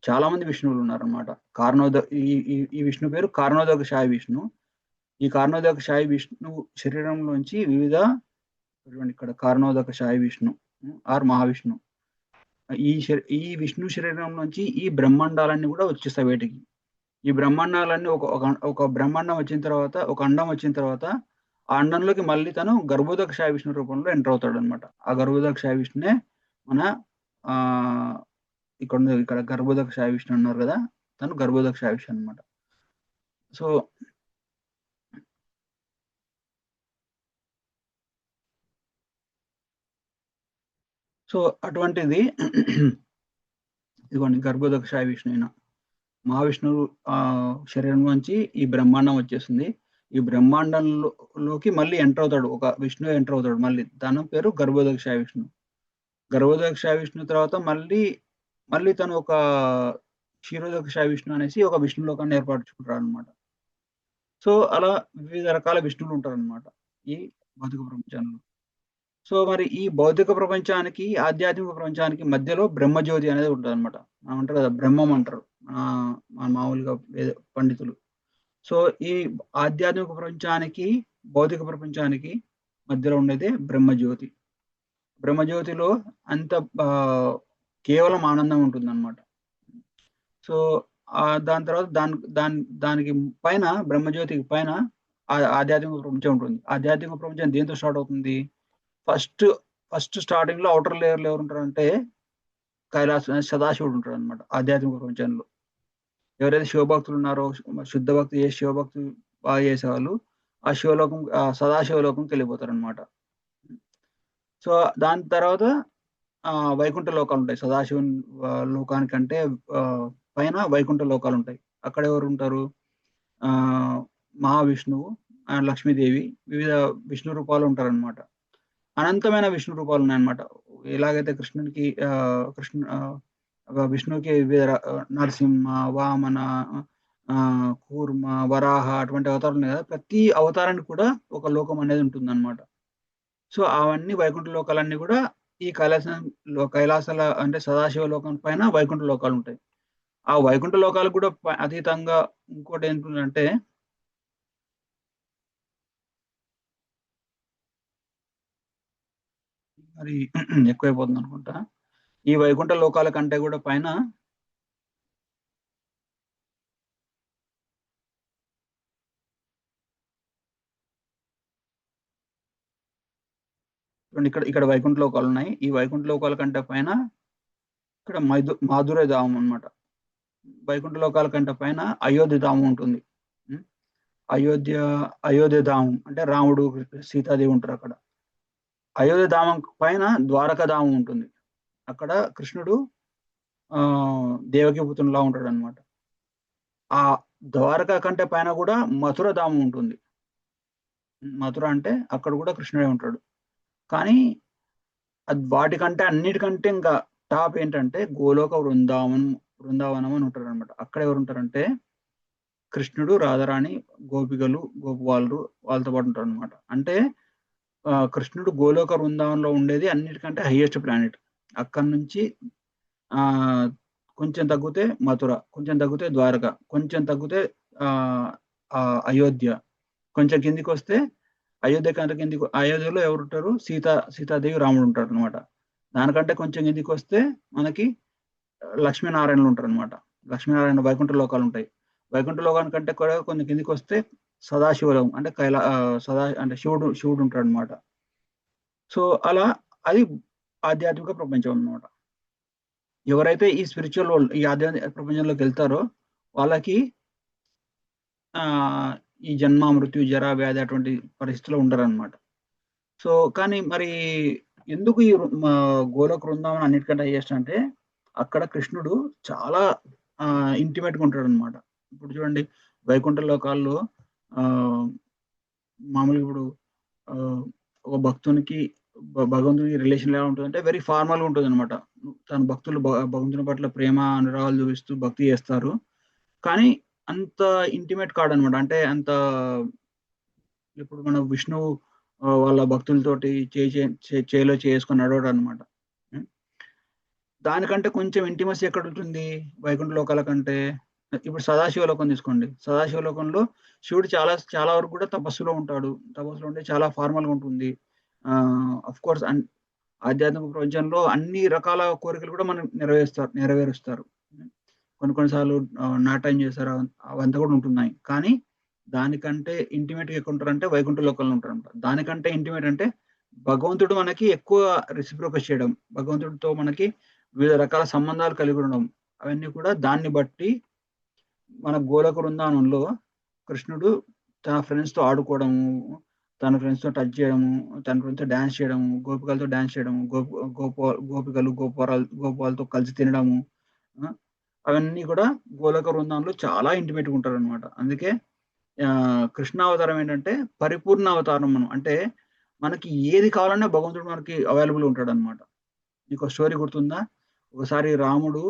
చాలా మంది విష్ణువులు ఉన్నారన్నమాట. ఈ విష్ణు పేరు కారణోదకశాయి విష్ణు. ఈ కారణోదకశాయి విష్ణు శరీరంలోంచి వివిధ, ఇక్కడ కారణోదకశాయి విష్ణు ఆర్ మహావిష్ణు, ఈ విష్ణు శరీరం నుంచి ఈ బ్రహ్మాండాలన్నీ కూడా వచ్చేస్తాయి బయటికి. ఈ బ్రహ్మాండాలన్నీ ఒక బ్రహ్మాండం వచ్చిన తర్వాత, ఒక అండం వచ్చిన తర్వాత, ఆ అండంలోకి మళ్ళీ తను గర్భోదకశాయి విష్ణు రూపంలో ఎంటర్ అవుతాడు అనమాట. ఆ గర్భోదకశాయి విష్ణునే మన ఇక్కడ గర్భోదకశాయి విష్ణు ఉన్నారు కదా, తను గర్భోదకశాయి విష్ణు అనమాట. సో అటువంటిది ఇదిగోండి గర్భోదకశాయి విష్ణు. మహావిష్ణువు శరీరంలోంచి ఈ బ్రహ్మాండం వచ్చేస్తుంది. ఈ బ్రహ్మాండంలోకి మళ్ళీ ఎంటర్ అవుతాడు. ఒక విష్ణువు ఎంటర్ అవుతాడు మళ్ళీ. దాని పేరు గర్భోదక్ష విష్ణు. గర్భోదక్ష విష్ణు తర్వాత మళ్ళీ తను ఒక క్షీరోదక్ష విష్ణు అనేసి ఒక విష్ణు లోకాన్ని ఏర్పరచుకుంటాడనమాట. సో, అలా వివిధ రకాల విష్ణువులు ఉంటారనమాట ఈ భౌతిక ప్రపంచంలో. సో, మరి ఈ భౌతిక ప్రపంచానికి, ఆధ్యాత్మిక ప్రపంచానికి మధ్యలో బ్రహ్మజ్యోతి అనేది ఉంటదనమాట. అంటారు కదా! బ్రహ్మం అంటారు. మన మామూలుగా పండితులు. సో, ఈ ఆధ్యాత్మిక ప్రపంచానికి, భౌతిక ప్రపంచానికి మధ్యలో ఉండేదే బ్రహ్మజ్యోతి. బ్రహ్మజ్యోతిలో అంత కేవలం ఆనందం ఉంటుందనమాట. సో, దాని తర్వాత దానికి పైన బ్రహ్మజ్యోతికి పైన ఆధ్యాత్మిక ప్రపంచం ఉంటుంది. ఆధ్యాత్మిక ప్రపంచం దేనితో స్టార్ట్ అవుతుంది? ఫస్ట్ స్టార్టింగ్‌లో ఔటర్ లేయర్‌లో ఎవరుంటారంటే సదాశివుడు ఉంటాడనమాట ఆధ్యాత్మిక ప్రపంచంలో. ఎవరైతే శివభక్తులు ఉన్నారో, శుద్ధ భక్తి చేసి శివభక్తి బాగా చేసేవాళ్ళు సదాశివ లోకంకెళ్ళిపోతారనమాట. సో, దాని తర్వాత వైకుంఠ లోకాలుంటాయి. సదాశివుని లోకానికంటే పైన వైకుంఠ లోకాలుంటాయి. అక్కడ ఎవరుంటారు? మహావిష్ణువు, లక్ష్మీదేవి, వివిధ విష్ణు రూపాలు ఉంటారనమాట. అనంతమైన విష్ణు రూపాలున్నాయన్నమాట. ఎలాగైతే విష్ణువుకి వివిధ నరసింహ, వామన, కూర్మ, వరాహ అటువంటి అవతారాలున్నాయి కదా! ప్రతి అవతారానికి కూడా ఒక లోకం అనేది ఉంటుందన్నమాట. సో, అవన్నీ వైకుంఠ లోకాలన్నీ కూడా ఈ కైలాసాల అంటే సదాశివ లోకం పైన వైకుంఠ లోకాలుంటాయి. ఆ వైకుంఠ లోకాలకు కూడా అతీతంగా ఇంకోటేంటుందంటే మరి ఎక్కువైపోతుందనుకుంటా. ఈ వైకుంఠ లోకాల కంటే కూడా పైన చూడండి ఇక్కడ వైకుంఠ లోకాలున్నాయి. ఈ వైకుంఠ లోకాల కంటే పైన ఇక్కడ మాధురై ధామం అన్నమాట. వైకుంఠ లోకాల కంటే పైన అయోధ్య ధామం ఉంటుంది. హ్మ్. అయోధ్య అయోధ్య ధామం అంటే రాముడు, సీతాదేవి ఉంటారక్కడ. అయోధ్య ధామం పైన ద్వారకా ధామం ఉంటుంది. అక్కడ కృష్ణుడు దేవకీపుత్రునిలా ఉంటాడనమాట. ఆ ద్వారకా కంటే పైన కూడా మథుర ధామం ఉంటుంది. మథుర అంటే అక్కడ కూడా కృష్ణుడే ఉంటాడు. కానీ వాటికంటే అన్నిటికంటే ఇంకా టాప్ ఏంటంటే గోలోక బృందావనం అని ఉంటారనమాట. అక్కడ ఎవరుంటారంటే కృష్ణుడు, రాధారాణి, గోపికలు, గోపబాలురు వాళ్ళతో పాటు ఉంటారనమాట. అంటే కృష్ణుడు గోలోక బృందావనంలో ఉండేది అన్నిటికంటే హైయెస్ట్ ప్లానెట్. అక్కడి నుంచి ఆహ్, కొంచెం తగ్గితే మథుర, కొంచెం తగ్గితే ద్వారక, కొంచెం తగ్గితే ఆహ్, అయోధ్య, కొంచెం కిందికొస్తే అయోధ్యలో ఎవరుంటారు? సీతాదేవి, రాముడు ఉంటారనమాట. దానికంటే కొంచెం కిందికొస్తే మనకి లక్ష్మీనారాయణులు ఉంటారనమాట. లక్ష్మీనారాయణ వైకుంఠ లోకాలుంటాయి. వైకుంఠ లోకానికంటే కూడా కొంచెం కిందికొస్తే సదాశివలోకం అంటే అంటే శివుడు ఉంటాడనమాట. సో, అలా అది ఆధ్యాత్మిక ప్రపంచం అన్నమాట. ఎవరైతే ఈ స్పిరిచ్యువల్ వరల్డ్ ఈ ఆధ్యాత్మిక ప్రపంచంలోకెళ్తారో వాళ్ళకి ఆహ్, ఈ జన్మ, మృత్యు, జర, వ్యాధి అటువంటి పరిస్థితిలో ఉండరనమాట. సో, కానీ మరి ఎందుకు ఈ గోలోక బృందావనం అన్నిటికంటే హైయెస్ట్ అంటే అక్కడ కృష్ణుడు చాలా ఇంటిమేట్‌గా ఉంటాడనమాట. ఇప్పుడు చూడండి వైకుంఠ లోకాల్లో ఆహ్, మామూలుగా ఇప్పుడు ఆహ్, ఒక భక్తునికి భగవంతునికి రిలేషన్ ఎలా ఉంటదంటే వెరీ ఫార్మల్‌గా ఉంటదనమాట. తన భక్తులు భగవంతుని పట్ల ప్రేమ, అనురాగాలు చూపిస్తూ భక్తి చేస్తారు. కానీ అంత ఇంటిమేట్ కాడనమాట. అంటే అంత ఇప్పుడు మన విష్ణువు వాళ్ళ భక్తులతోటి చేయిలో చేసుకొని నడవడనమాట. హ్మ్. దానికంటే కొంచెం ఇంటిమసీ ఎక్కడుంటుంది వైకుంఠ లోకాల కంటే? ఇప్పుడు సదాశివ లోకం తీసుకోండి. సదాశివ లోకంలో శివుడు చాలా చాలా వరకు కూడా తపస్సులో ఉంటాడు. తపస్సులో ఉండి చాలా ఫార్మల్‌గా ఉంటుంది. ఆఫ్‌కోర్స్ ఆధ్యాత్మిక ప్రపంచంలో అన్ని రకాల కోరికలు కూడా మనం నెరవేరుస్తారు. హ్మ్. కొన్ని కొన్ని సార్లు నాట్యం చేశారు. అవంతా కూడా ఉంటున్నాయి. కానీ దానికంటే ఇంటిమేట్‌గా ఎక్కడుంటారంటే వైకుంఠ లోకంలో ఉంటారన్నమాట. దానికంటే ఇంటిమేట్ అంటే భగవంతుడు మనకి ఎక్కువ రెసిప్రోకస్ చేయడం. భగవంతుడితో మనకి వివిధ రకాల సంబంధాలు కలిగి ఉండడం. అవన్నీ కూడా దాన్ని బట్టి మన గోలోక బృందావనంలో కృష్ణుడు తన ఫ్రెండ్స్‌తో ఆడుకోవడము, తన ఫ్రెండ్స్‌తో టచ్ చేయడము, తన ఫ్రెండ్స్‌తో డాన్స్ చేయడము, గోపికలతో డాన్స్ చేయడము, గోపికలు, గోపాలతో కలిసి తినడము. ఆ! అవన్నీ కూడా గోలోక బృందావనంలో చాలా ఇంటిమేట్‌గా ఉంటారనమాట. అందుకే కృష్ణావతారం ఏంటంటే పరిపూర్ణ అవతారం మనం. అంటే మనకి ఏది కావాలన్నా భగవంతుడు మనకి అవైలబుల్ ఉంటాడనమాట. నీకో స్టోరీ గుర్తుందా? ఒకసారి రాముడు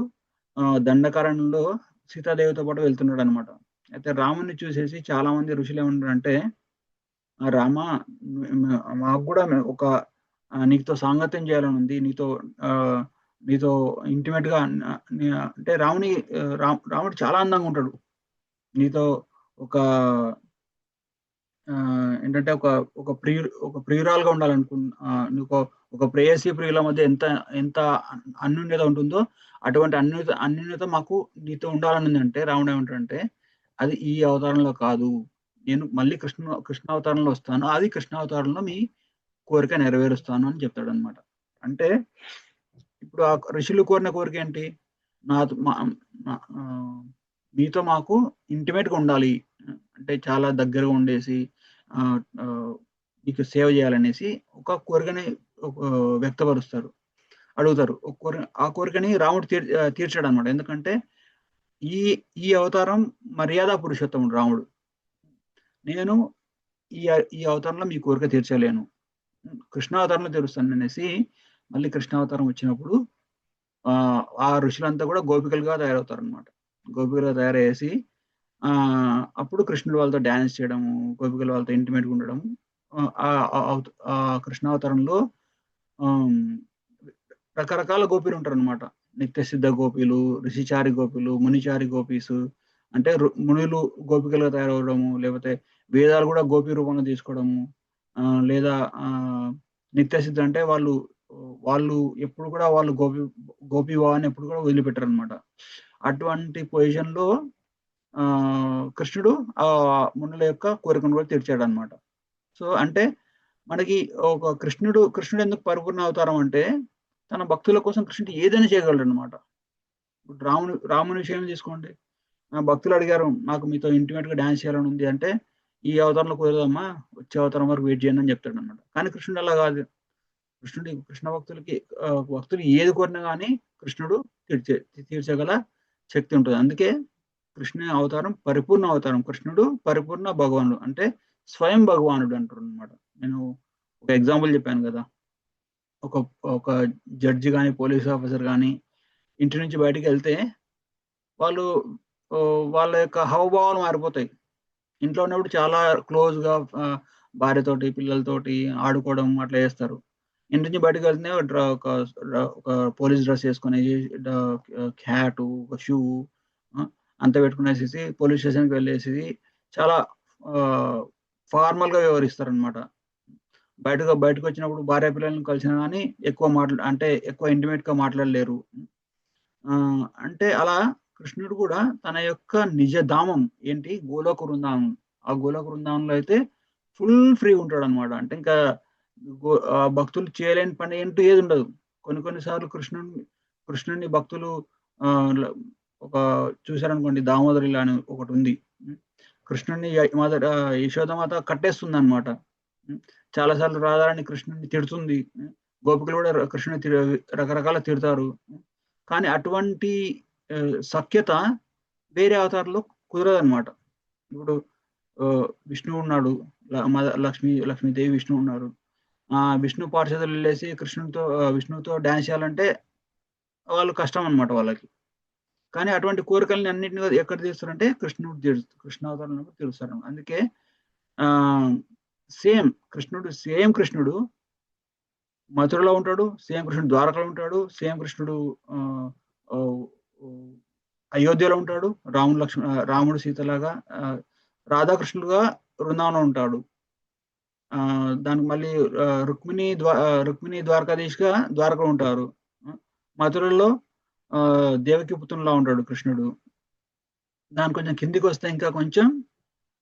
దండకారణ్యంలో సీతాదేవితో పాటు వెళ్తున్నాడనమాట. అయితే రాముడిని చూసేసి చాలామంది ఋషులేమన్నారంటే, రామా మాకు గూడా ఒక నీతో సాంగత్యం చేయాలనుంది. ఆహ్, నీతో ఇంటిమేట్‌గా అంటే రాముడు చాలా అందంగా ఉంటాడు. నీతో ఒక ఏంటంటే ఒక ప్రియురాలుగా నీకు ఒక ప్రేయసీ ప్రియుల మధ్య ఎంత అన్యోన్యత ఉంటుందో, అటువంటి అన్యోన్యత మాకు నీతో ఉండాలనుందంటే రాముడేమంటాడంటే, అది ఈ అవతారంలో కాదు. నేను మళ్ళీ కృష్ణావతారంలో వస్తాను. అది కృష్ణావతారంలో మీ కోరిక నెరవేరుస్తాను అని చెప్తాడనమాట. అంటే ఇప్పుడు ఆ ఋషులు కోరిన కోరికేంటి? నాతో మా మా మీతో మాకు ఇంటిమేట్‌గా ఉండాలి. అంటే చాలా దగ్గరగా ఉండేసి ఆహ్, ఆహ్, మీకు సేవ చేయాలనేసి ఒక కోరికని వ్యక్తపరుస్తారు. అడుగుతారు. ఆ కోరికని రాముడు తీర్చాడన్నమాట. ఎందుకంటే ఈ ఈ అవతారం మర్యాద పురుషోత్తముడు రాముడు. నేను ఈ అవతారంలో మీ కోరిక తీర్చలేను. కృష్ణావతారంలో తీరుస్తాననేసి మళ్ళీ కృష్ణావతారం వచ్చినప్పుడు ఆ ఋషులంతా కూడా గోపికలుగా తయారవుతారనమాట. గోపికలుగా తయారయ్యేసి అప్పుడు కృష్ణుడు వాళ్ళతో డాన్స్ చేయడము, గోపికలు వాళ్ళతో ఇంటిమేట్‌గా ఉండడము. ఆ కృష్ణావతారంలో ఆహ్, రకరకాల గోపీలుంటారనమాట. నిత్యసిద్ధ గోపీలు, ఋషిచారి గోపీలు, మునిచారి గోపీసు. అంటే మునులు గోపికలుగా తయారవ్వడము, లేపోతే వేదాలు గూడా గోపీ రూపంలో తీసుకోవడము. లేదా నిత్యసిద్ధ అంటే వాళ్ళు ఎప్పుడు కూడా వాళ్ళు గోపీ భావాన్ని ఎప్పుడు కూడా వదిలిపెట్టరనమాట. అటువంటి పొజిషన్‌లో కృష్ణుడు మునుల యొక్క కోరికను కూడా తీర్చాడనమాట. సో, అంటే మనకి కృష్ణుడు ఎందుకు పరిపూర్ణ అవతారం అంటే, తన భక్తుల కోసం కృష్ణుడు ఏదైనా చేయగలడనమాట. ఇప్పుడు రాముని విషయం తీసుకోండి. భక్తులు అడిగారు, "నాకు మీతో ఇంటిమేట్‌గా డాన్స్ చేయాలని ఉంది" అంటే, "ఈ అవతారంలో కుదరదమ్మా, వచ్చే అవతారం వరకు వెయిట్ చేయండి" అని చెప్తాడనమాట. కానీ కృష్ణుడు అలా కాదు. కృష్ణ భక్తులకి భక్తులు ఏది కోరినా గాని కృష్ణుడు తీర్చే తీర్చగల శక్తి ఉంటది. అందుకే కృష్ణుని అవతారం పరిపూర్ణ అవతారం. కృష్ణుడు పరిపూర్ణ భగవానుడు. అంటే స్వయం భగవానుడు అంటారనమాట. నేను ఒక ఎగ్జాంపుల్ చెప్పాను గదా! ఒక ఒక జడ్జ్ గాని, పోలీస్ ఆఫీసర్ గాని ఇంటి నుంచి బయటికెళ్తే వాళ్ళు వాళ్ళ యొక్క హావభావాలు మారిపోతాయి. ఇంట్లో ఉన్నప్పుడు చాలా క్లోజ్‌గా భార్యతోటి, పిల్లలతోటి ఆడుకోవడం అట్లా చేస్తారు. ఇంటి నుంచి బయటకెళ్తేనే ఒక పోలీస్ డ్రెస్ ఏసుకొని డ హ్యాటు, ఒక షూ ఆ! అంతా పెట్టుకునేసేసి పోలీస్ స్టేషన్‌కి వెళ్ళేసి చాలా ఆహ్, ఫార్మల్‌గా వ్యవహరిస్తారనమాట. బయటకొచ్చినప్పుడు భార్య పిల్లల్ని కలిసినా గాని ఎక్కువ ఇంటిమేట్‌గా మాట్లాడలేరు. అంటే అలా కృష్ణుడు కూడా తన యొక్క నిజ ధామం ఏంటి గోలోక వృందావనం. ఆ గోలోక వృందావనంలో అయితే ఫుల్ ఫ్రీగుంటాడనమాట. అంటే ఇంకా భక్తులు చేయలేని పని అంటూ ఏదుండదు. కొన్ని సార్లు కృష్ణుడిని భక్తులు ఆహ్, ల ఒక చూసారనుకోండి 'దామోదరిలో' అని ఒకటుంది. హ్మ్. కృష్ణుడిని యశోదమాత కట్టేస్తుందనమాట. హ్మ్. చాలా సార్లు రాధారాణి కృష్ణుడిని తిడుతుంది. గోపికలు కూడా కృష్ణుడిని రకరకాలుగా తిడతారు. కానీ అటువంటి సఖ్యత వేరే అవతారంలో కుదరదనమాట. ఇప్పుడు విష్ణువు ఉన్నాడు. లక్ష్మీదేవి, విష్ణువు ఉన్నారు. విష్ణు పార్షదులెళ్ళేసి విష్ణువుతో డాన్స్ చేయాలంటే వాళ్ళు కష్టం అన్నమాట వాళ్ళకి. కానీ అటువంటి కోరికల్ని అన్నిటిని ఎక్కడ తీరుస్తారంటే కృష్ణావతారంలో తీరుస్తారు. అందుకే ఆహ్, సేమ్ కృష్ణుడు మథురలో ఉంటాడు. సేమ్ కృష్ణుడు ద్వారకలో ఉంటాడు. సేమ్ కృష్ణుడు ఆహ్, ఓహ్, ఓహ్, అయోధ్యలో ఉంటాడు. రాముడు సీతలాగా రాధాకృష్ణుడుగా బృందావనంలో ఉంటాడు. దానికి మళ్ళీ రుక్మిణి ద్వారకాధీష్‌గా ద్వారకలో ఉంటారు. మథురలో దేవకీపుత్రునిలా ఉంటాడు కృష్ణుడు. దాని కొంచెం కిందకొస్తే ఇంకా కొంచెం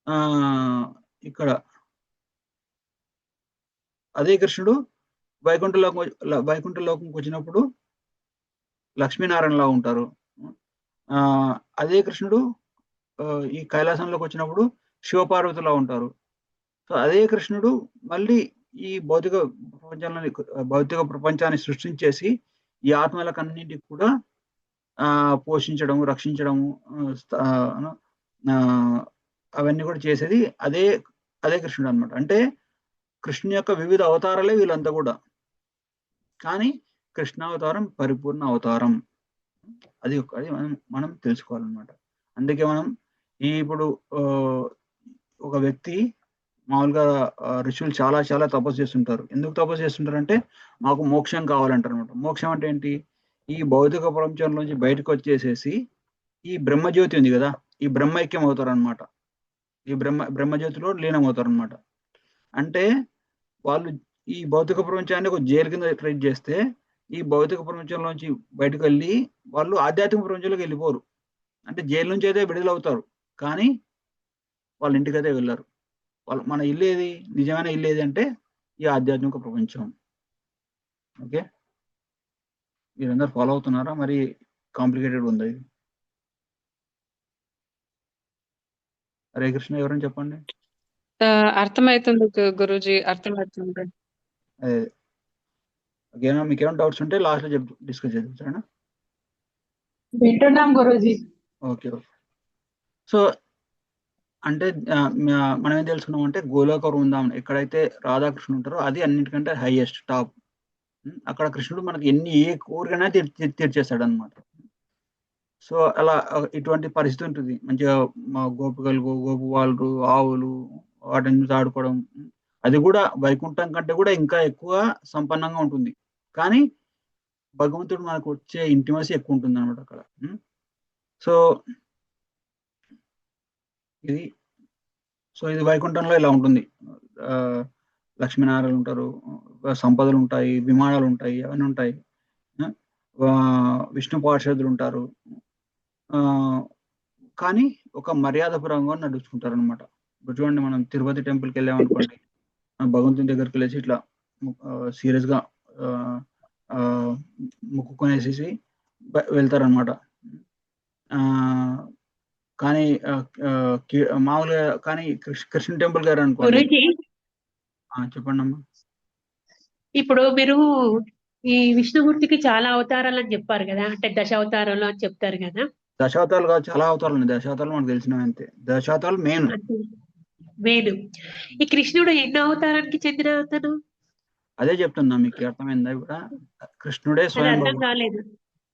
ఆహ్, ఇక్కడ అదే కృష్ణుడు వైకుంఠ లోకంకొచ్చినప్పుడు లక్ష్మీనారాయణలా ఉంటారు. అదే కృష్ణుడు ఈ కైలాసంలోకొచ్చినప్పుడు శివపార్వతిలా ఉంటారు. సో, అదే కృష్ణుడు మళ్ళీ ఈ భౌతిక ప్రపంచాన్ని సృష్టించేసి, ఈ ఆత్మలకన్నిటికి కూడా పోషించడము, రక్షించడము, అవన్నీ కూడా చేసేది అదే అదే కృష్ణుడు అనమాట. అంటే కృష్ణుని యొక్క వివిధ అవతారాలే వీళ్ళంతా కూడా. కానీ కృష్ణావతారం పరిపూర్ణ అవతారం. అది మనం తెలుసుకోవాలన్నమాట. అందుకే మనం ఇప్పుడు ఒక వ్యక్తి మామూలుగా ఋషులు చాలా చాలా తపస్సు చేస్తుంటారు. ఎందుకు తపస్సు చేస్తుంటారంటే మాకు మోక్షం కావాలంటారు అనమాట. మోక్షం అంటే ఏంటి? ఈ భౌతిక ప్రపంచంలోంచి బయటకు వచ్చేసేసి ఈ బ్రహ్మజ్యోతి ఉంది కదా, ఈ బ్రహ్మైక్యం అవుతారు అనమాట. ఈ బ్రహ్మజ్యోతిలో లీనమవుతారు అనమాట. అంటే వాళ్ళు ఈ భౌతిక ప్రపంచాన్ని ఒక జైలు కింద ట్రీట్ చేస్తే ఈ భౌతిక ప్రపంచంలోంచి బయటకు వెళ్ళి వాళ్ళు ఆధ్యాత్మిక ప్రపంచంలోకి వెళ్ళిపోరు. అంటే జైలు నుంచి అయితే విడుదలవుతారు, కానీ వాళ్ళ ఇంటికైతే వెళ్ళరు. వాళ్ళు మన ఇల్లు ఏది, నిజమైన ఇల్లు ఏది అంటే ఈ ఆధ్యాత్మిక ప్రపంచం. ఓకే, మీరందరూ ఫాలో అవుతున్నారా? మరి కాంప్లికేటెడ్ ఉంది ఇది. హరే కృష్ణ, ఎవరైనా చెప్పండి. అర్థమవుతుంది గురూజీ, అర్థమవుతుంది. అదే ఓకేనా? మీకు ఏమైనా డౌట్స్ ఉంటే లాస్ట్ లో డిస్కస్ చేద్దాం, సరేనా? వింటున్నాం గురూజీ. Okay okay. సో అంటే మనం ఏం తెలుసుకున్నాం అంటే గోలోక వృందావనం ఎక్కడైతే రాధాకృష్ణుడు ఉంటారో అది అన్నిటికంటే హైయెస్ట్ టాప్. అక్కడ కృష్ణుడు మనకి ఏ కోరికైనా తీర్చేస్తాడు అనమాట. సో అలా ఇటువంటి పరిస్థితి ఉంటుంది. మంచిగా మా గోపికలు, గోపు వాళ్ళు, ఆవులు వాటిని చూసి ఆడుకోవడం, అది కూడా వైకుంఠం కంటే కూడా ఇంకా ఎక్కువ సంపన్నంగా ఉంటుంది. కానీ భగవంతుడు మనకు వచ్చే ఇంటిమసీ ఎక్కువ ఉంటుంది అనమాట అక్కడ. సో ఇది ఇది వైకుంఠంలో ఇలా ఉంటుంది. లక్ష్మీనారాయణలు ఉంటారు, సంపదలు ఉంటాయి, విమానాలు ఉంటాయి, అవన్నీ ఉంటాయి. విష్ణు పార్షదులు ఉంటారు. కానీ ఒక మర్యాదపరంగా నడుచుకుంటారు అనమాట. ఇప్పుడు చూడండి, మనం తిరుపతి టెంపుల్కి వెళ్ళామనుకోండి, భగవంతుని దగ్గరికి వెళ్ళేసి ఇట్లా సీరియస్గా మొక్కుకొనేసేసి వెళ్తారనమాట. కానీ మామూలుగా కానీ కృష్ణ టెంపుల్ గారు అనుకోండి. చెప్పండి అమ్మా. ఇప్పుడు మీరు ఈ విష్ణుమూర్తికి చాలా అవతారాలు అని చెప్పారు కదా, అంటే దశావతారాలు అని చెప్తారు కదా. దశావతారాలు కాదు, చాలా అవతారాలు ఉన్నాయి. దశావతారాలు మనకు తెలిసినవి అంతే. దశావతారాలు మెయిన్. ఈ కృష్ణుడు ఎన్నో అవతారానికి చెందిన అతను? అదే చెప్తున్నా, మీకు అర్థమైందా? కూడా కృష్ణుడే స్వయం అర్థం కాలేదు.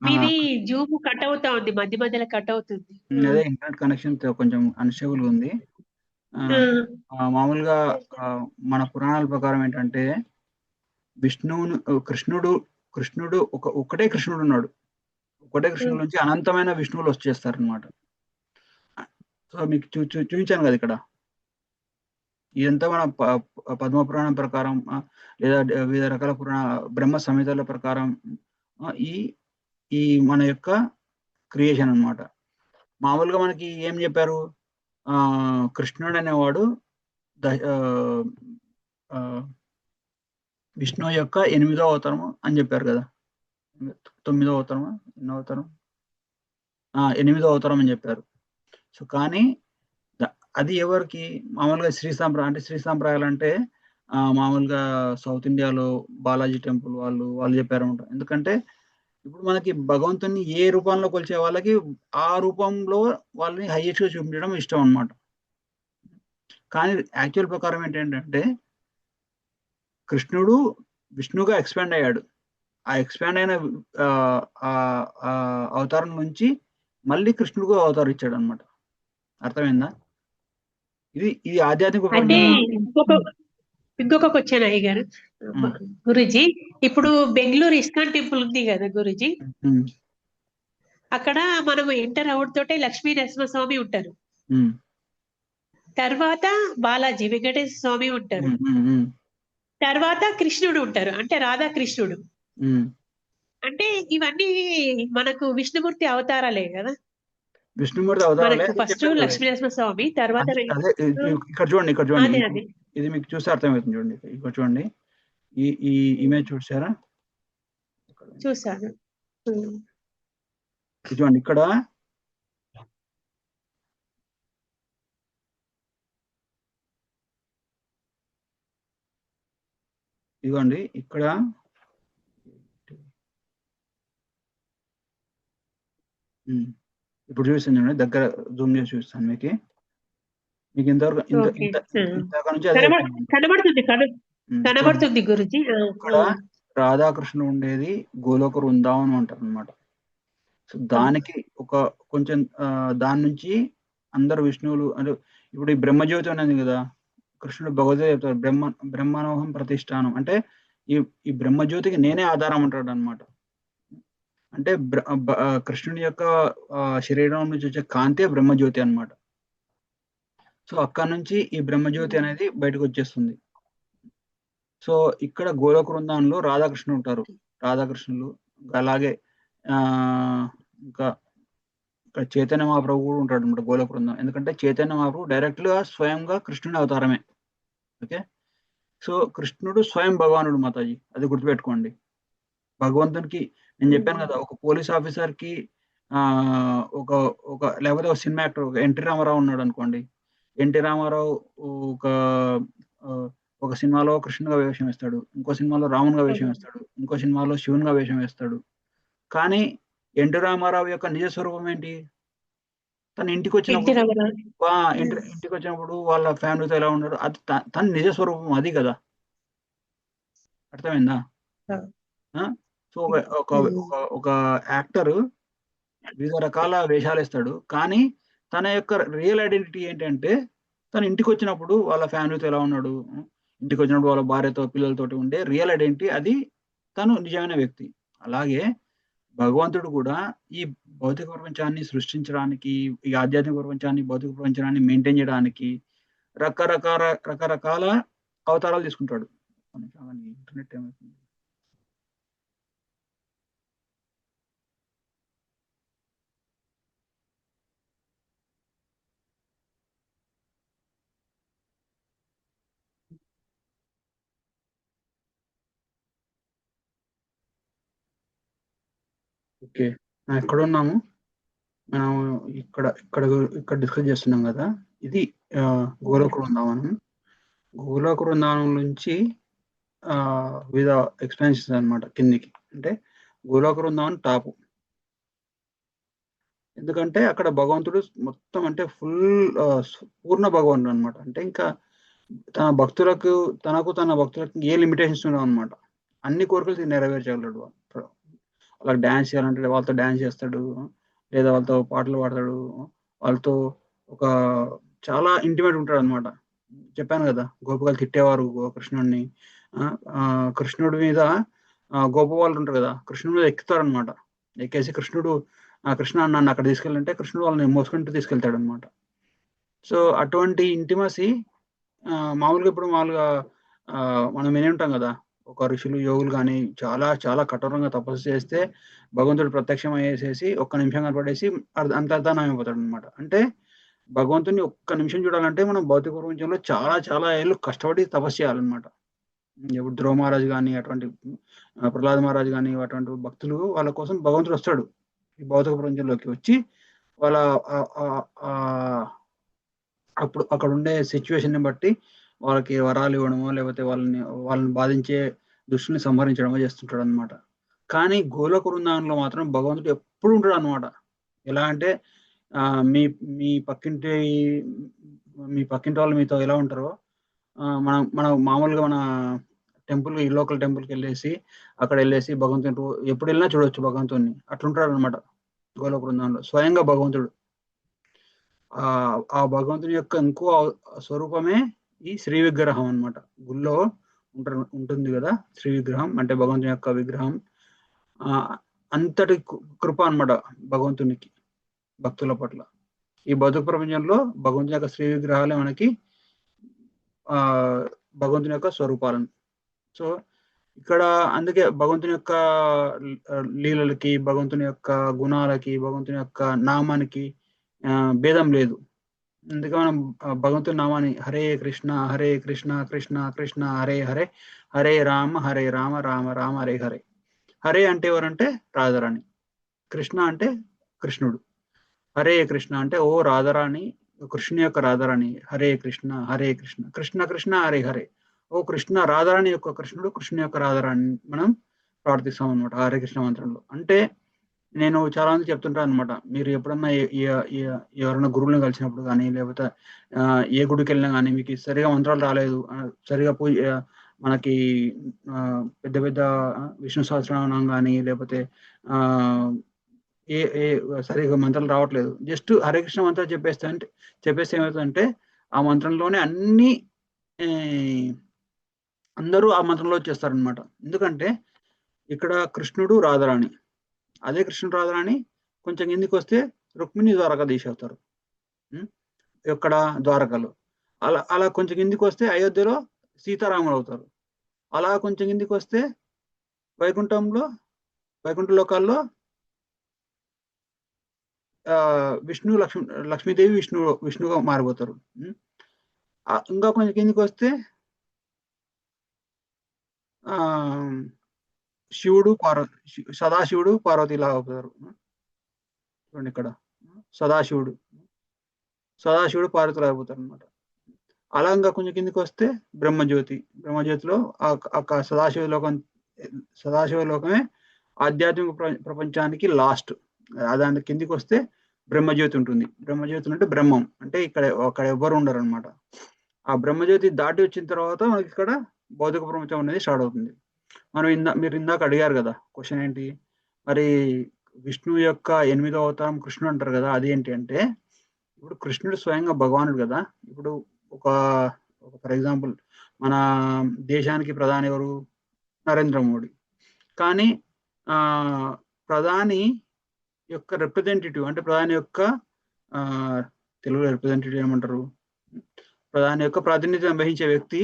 మీది జూమ్ కట్ అవుతా ఉంది, మధ్య మధ్యలో కట్ అవుతుంది. అదే ఇంటర్నెట్ కనెక్షన్ కొంచెం అన్స్టేబుల్ గా ఉంది. మామూలుగా మన పురాణాల ప్రకారం ఏంటంటే కృష్ణుడు ఒక్కటే కృష్ణుడు ఉన్నాడు. ఒకటే కృష్ణుడు నుంచి అనంతమైన విష్ణువులు వచ్చేస్తారు అనమాట. సో మీకు చూపించాను కదా ఇక్కడ. ఇదంతా మన పద్మ పురాణం ప్రకారం లేదా వివిధ రకాల బ్రహ్మ సంహితల ప్రకారం ఈ మన యొక్క క్రియేషన్ అన్నమాట. మామూలుగా మనకి ఏం చెప్పారు? కృష్ణుడు అనేవాడు విష్ణువు యొక్క 8వ అవతారము అని చెప్పారు కదా. 9వ అవతారమా, ఎన్నో అవతారం? 8వ అవతారం అని చెప్పారు. సో కానీ అది ఎవరికి? మామూలుగా శ్రీ సాంప్రదాయాలు అంటే మామూలుగా సౌత్ ఇండియాలో బాలాజీ టెంపుల్ వాళ్ళు చెప్పారన్నమాట. ఎందుకంటే ఇప్పుడు మనకి భగవంతుని ఏ రూపంలో కొలిచే వాళ్ళకి ఆ రూపంలో వాళ్ళని హైయెస్ట్ గా చూపించడం ఇష్టం అనమాట. కానీ యాక్చువల్ ప్రకారం ఏంటంటే కృష్ణుడు విష్ణుగా ఎక్స్పాండ్ అయ్యాడు. ఆ ఎక్స్పాండ్ అయిన అవతారం నుంచి మళ్ళీ కృష్ణుడుగా అవతారం ఇచ్చాడు అనమాట. అర్థమైందా? ఇది ఆధ్యాత్మిక అంటే ఇంకొక క్వశ్చన్ అయ్య గారు, గురుజీ. ఇప్పుడు బెంగళూరు ఇస్కాన్ టెంపుల్ ఉంది కదా గురుజీ, అక్కడ మనం ఎంటర్ అవుతోటే లక్ష్మీ నరసింహస్వామి ఉంటారు, తర్వాత బాలాజీ వెంకటేశ్వర స్వామి ఉంటారు, తర్వాత కృష్ణుడు ఉంటారు, అంటే రాధాకృష్ణుడు. అంటే ఇవన్నీ మనకు విష్ణుమూర్తి అవతారాలే కదా. విష్ణుమూర్తి అవతారాలే. ఫస్ట్ లక్ష్మీనరసింహ స్వామి, తర్వాత ఇక్కడ చూడండి, ఇది మీకు చూస్తే అర్థమవుతుంది. చూడండి, ఇక్కడ చూడండి, ఈ ఇమేజ్ చూసారా? చూసాను. చూడండి ఇక్కడ ఇదిగోండి, ఇక్కడ ఇప్పుడు చూసింది దగ్గర జూమ్ చేసి చూస్తాను మీకు ఇంతవరకు ఓకే ఇంతక నుంచి అదే కనబడుతుంది కనబడుతుంది గురుజీ ఇక్కడ రాధాకృష్ణ ఉండేది గోలోక వృందావనం అంటారు అనమాట. సో దానికి ఒక కొంచెం దాని నుంచి అందరు విష్ణువులు అంటే ఇప్పుడు ఈ బ్రహ్మజ్యోతి అనేది కదా, కృష్ణుడు భగవద్గీత చెప్తారు బ్రహ్మణోహం ప్రతిష్టానం అంటే ఈ బ్రహ్మజ్యోతికి నేనే ఆధారం అంటాడు అనమాట. అంటే కృష్ణుని యొక్క శరీరం నుంచి వచ్చే కాంతే బ్రహ్మజ్యోతి అనమాట. సో అక్కడ నుంచి ఈ బ్రహ్మజ్యోతి అనేది బయటకు వచ్చేస్తుంది. సో ఇక్కడ గోలోక వృందావనంలో రాధాకృష్ణులు ఉంటారు. రాధాకృష్ణులు అలాగే ఇంకా ఇక్కడ చైతన్య మహాప్రభు కూడా ఉంటాడు అనమాట గోలోక వృందావనం. ఎందుకంటే చైతన్య మహాప్రభు డైరెక్ట్ గా స్వయంగా కృష్ణుని అవతారమే. ఓకే, సో కృష్ణుడు స్వయం భగవానుడు మాతాజీ, అది గుర్తుపెట్టుకోండి. భగవంతునికి నేను చెప్పాను కదా, ఒక పోలీస్ ఆఫీసర్ కి ఒక ఒక లేకపోతే ఒక సినిమా యాక్టర్ ఒక ఎన్టీ రామారావు ఉన్నాడు అనుకోండి. ఎన్టీ రామారావు ఒక సినిమాలో కృష్ణుగా వేషం వేస్తాడు, ఇంకో సినిమాలో రామునిగా వేషం వేస్తాడు, ఇంకో సినిమాలో శివునిగా వేషం వేస్తాడు. కానీ ఎన్టీ రామారావు యొక్క నిజ స్వరూపం ఏంటి? తన ఇంటికి వచ్చినప్పుడు వాళ్ళ ఫ్యామిలీతో ఎలా ఉన్నాడు, అది తన నిజ స్వరూపం అది కదా. అర్థమైందా? సో ఒక యాక్టర్ వివిధ రకాల వేషాలు వేస్తాడు, కానీ తన యొక్క రియల్ ఐడెంటిటీ ఏంటంటే తన ఇంటికి వచ్చినప్పుడు వాళ్ళ ఫ్యామిలీతో ఎలా ఉన్నాడు, ఇంటికి వచ్చినప్పుడు వాళ్ళ భార్యతో పిల్లలతోటి ఉండే రియల్ ఐడెంటిటీ, అది తను నిజమైన వ్యక్తి. అలాగే భగవంతుడు కూడా ఈ భౌతిక ప్రపంచాన్ని సృష్టించడానికి, ఈ ఆధ్యాత్మిక ప్రపంచాన్ని భౌతిక ప్రపంచాన్ని మెయింటైన్ చేయడానికి రకరకాల అవతారాలు తీసుకుంటాడు. ఇంటర్నెట్ ఏమవుతుంది? ఓకే, ఎక్కడ ఉన్నాము మనం? ఇక్కడ డిస్కస్ చేస్తున్నాం కదా, ఇది గోలోక వృందావనం. గోలోక వృందావనం నుంచి వివిధ ఎక్స్పెన్సెస్ అనమాట కిందికి. అంటే గోలోక వృందావనం టాపు, ఎందుకంటే అక్కడ భగవంతుడు మొత్తం అంటే ఫుల్ పూర్ణ భగవంతుడు అనమాట. అంటే ఇంకా తన భక్తులకు ఏ లిమిటేషన్స్ ఉండవు అనమాట. అన్ని కోరికలు నెరవేర్చగలడు. వాళ్ళకి డ్యాన్స్ చేయాలంటే వాళ్ళతో డ్యాన్స్ చేస్తాడు, లేదా వాళ్ళతో పాటలు పాడతాడు, వాళ్ళతో ఒక చాలా ఇంటిమేట్ ఉంటాడు అనమాట. చెప్పాను కదా, గోపికలు తిట్టేవారు కృష్ణుడిని. కృష్ణుడి మీద గోప వాళ్ళు ఉంటారు కదా, కృష్ణుడి మీద ఎక్కుతారు అనమాట. ఎక్కేసి కృష్ణ నన్ను అక్కడ తీసుకెళ్ళంటే కృష్ణుడు వాళ్ళని మోసుకుంటూ తీసుకెళ్తాడు అనమాట. సో అటువంటి ఇంటిమసీ మామూలుగా మనం విని ఉంటాం కదా, ఒక ఋషులు యోగులు కానీ చాలా చాలా కఠోరంగా తపస్సు చేస్తే భగవంతుడు ప్రత్యక్షం అయ్యేసేసి ఒక్క నిమిషం కనపడేసి అంతర్ధానం అయిపోతాడు అనమాట. అంటే భగవంతుని ఒక్క నిమిషం చూడాలంటే మనం భౌతిక ప్రపంచంలో చాలా చాలా ఏళ్ళు కష్టపడి తపస్సు చేయాలన్నమాట. ఇప్పుడు ధ్రువ మహారాజు కానీ, అటువంటి ప్రహ్లాద్ మహారాజు కానీ, అటువంటి భక్తులు వాళ్ళ కోసం భగవంతుడు వస్తాడు ఈ భౌతిక ప్రపంచంలోకి వచ్చి వాళ్ళ అప్పుడు అక్కడ ఉండే సిచ్యువేషన్ ని బట్టి వాళ్ళకి వరాలు ఇవ్వడమో, లేకపోతే వాళ్ళని బాధించే దుష్టుని సంహరించడమో చేస్తుంటాడు అనమాట. కానీ గోలోక వృందావనంలో మాత్రం భగవంతుడు ఎప్పుడు ఉంటాడు అనమాట. ఎలా అంటే మీ పక్కింటి వాళ్ళు మీతో ఎలా ఉంటారో, మనం మామూలుగా మన టెంపుల్, ఈ లోకల్ టెంపుల్కి వెళ్ళేసి అక్కడ వెళ్ళేసి భగవంతుని ఎప్పుడు వెళ్ళినా చూడవచ్చు భగవంతుడిని. అట్లుంటాడు అనమాట గోలోక వృందావనంలో స్వయంగా భగవంతుడు. ఆ భగవంతుని యొక్క ఇంకో స్వరూపమే ఈ శ్రీ విగ్రహం అనమాట. గుళ్ళో ఉంటుంది కదా శ్రీ విగ్రహం, అంటే భగవంతుని యొక్క విగ్రహం. అంతటి కృప అనమాట భగవంతునికి భక్తుల పట్ల. ఈ భౌతిక ప్రపంచంలో భగవంతుని యొక్క శ్రీ విగ్రహాలే మనకి భగవంతుని యొక్క స్వరూపాలను. సో ఇక్కడ అందుకే భగవంతుని యొక్క లీలలకి, భగవంతుని యొక్క గుణాలకి, భగవంతుని యొక్క నామానికి భేదం లేదు. అందుకే మనం భగవంతుని నామాన్ని హరే కృష్ణ కృష్ణ కృష్ణ హరే హరే, హరే రామ రామ రామ హరే హరే. హరే అంటే ఎవరంటే రాధారాణి, కృష్ణ అంటే కృష్ణుడు, హరే కృష్ణ అంటే ఓ రాధారాణి, కృష్ణుని యొక్క రాధారాణి. హరే కృష్ణ కృష్ణ కృష్ణ హరే హరే. ఓ కృష్ణ రాధారాణి యొక్క కృష్ణుడు, కృష్ణుని యొక్క రాధారాణి మనం ప్రార్థిస్తాం అనమాట హరే కృష్ణ మంత్రంలో. అంటే నేను చాలా మంది చెప్తుంటాను అనమాట. మీరు ఎప్పుడన్నా ఎవరైనా గురువులను కలిసినప్పుడు కానీ, లేకపోతే ఏ గుడికి వెళ్ళినా కానీ మీకు సరిగా మంత్రాలు రాలేదు, సరిగా మనకి పెద్ద పెద్ద విష్ణు సహస్రనామం కానీ, లేకపోతే ఆ, ఏ ఏ సరిగా మంత్రాలు రావట్లేదు, జస్ట్ హరే కృష్ణ మంత్రాలు చెప్పేస్తే ఏమవుతుందంటే ఆ మంత్రంలోనే అన్ని ఏ, అందరూ ఆ మంత్రంలో వచ్చేస్తారనమాట. ఎందుకంటే ఇక్కడ కృష్ణుడు రాధారాణి, అదే కృష్ణుడు రాధారాణి కొంచెం కిందికి వస్తే రుక్మిణి ద్వారకాధీశ్ అవుతారు. ఇక్కడ ద్వారకలో అలా అలా కొంచెం కిందికి వస్తే అయోధ్యలో సీతారాములు అవుతారు. అలా కొంచెం కిందికి వస్తే వైకుంఠ లోకాల్లో విష్ణు లక్ష్మీదేవి విష్ణుగా మారిపోతారు. ఇంకా కొంచెం కిందికి వస్తే ఆ శివుడు సదాశివుడు పార్వతిలా అవుతారు. చూడండి ఇక్కడ సదాశివుడు పార్వతిలా అయిపోతారు అనమాట. అలా ఇంకా కొంచెం కిందికి వస్తే బ్రహ్మజ్యోతిలో సదాశివ లోకమే ఆధ్యాత్మిక ప్రపంచానికి లాస్ట్. దాని కిందికి వస్తే బ్రహ్మజ్యోతి ఉంటుంది. బ్రహ్మజ్యోతి అంటే బ్రహ్మం, అంటే అక్కడ ఎవ్వరు ఉండరు అనమాట. ఆ బ్రహ్మజ్యోతి దాటి వచ్చిన తర్వాత మనకి ఇక్కడ భౌతిక ప్రపంచం అనేది స్టార్ట్ అవుతుంది. మీరు ఇందాక అడిగారు కదా క్వశ్చన్ ఏంటి, మరి విష్ణు యొక్క 8వ అవతారం కృష్ణుడు అంటారు కదా, అదేంటి అంటే ఇప్పుడు కృష్ణుడు స్వయంగా భగవానుడు కదా. ఇప్పుడు ఒక ఫర్ ఎగ్జాంపుల్ మన దేశానికి ప్రధాని ఎవరు? నరేంద్ర మోడీ. కానీ ప్రధాని యొక్క రిప్రజెంటేటివ్, అంటే ప్రధాని యొక్క తెలుగులో రిప్రజెంటేటివ్ ఏమంటారు, ప్రధాని యొక్క ప్రాతినిధ్యం వహించే వ్యక్తి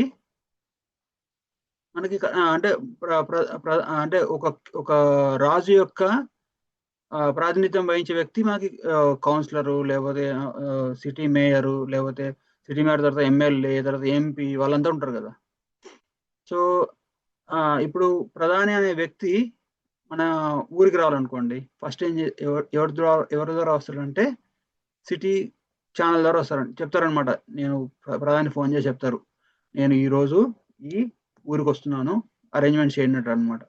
మనకి అంటే అంటే ఒక రాజు యొక్క ప్రాతినిధ్యం వహించే వ్యక్తి మనకి కౌన్సిలరు, లేకపోతే సిటీ మేయరు, లేకపోతే సిటీ మేయర్ తర్వాత ఎమ్మెల్యే, తర్వాత ఎంపీ, వాళ్ళంతా ఉంటారు కదా. సో ఇప్పుడు ప్రధాని అనే వ్యక్తి మన ఊరికి రావాలనుకోండి, ఫస్ట్ ఎవరి ద్వారా వస్తారంటే సిటీ ఛానల్ ద్వారా వస్తారని చెప్తారనమాట. నేను ప్రధాని ఫోన్ చేసి చెప్తారు, నేను ఈరోజు ఈ ఊరికి వస్తున్నాను, అరేంజ్మెంట్ చేయనట్టు అనమాట.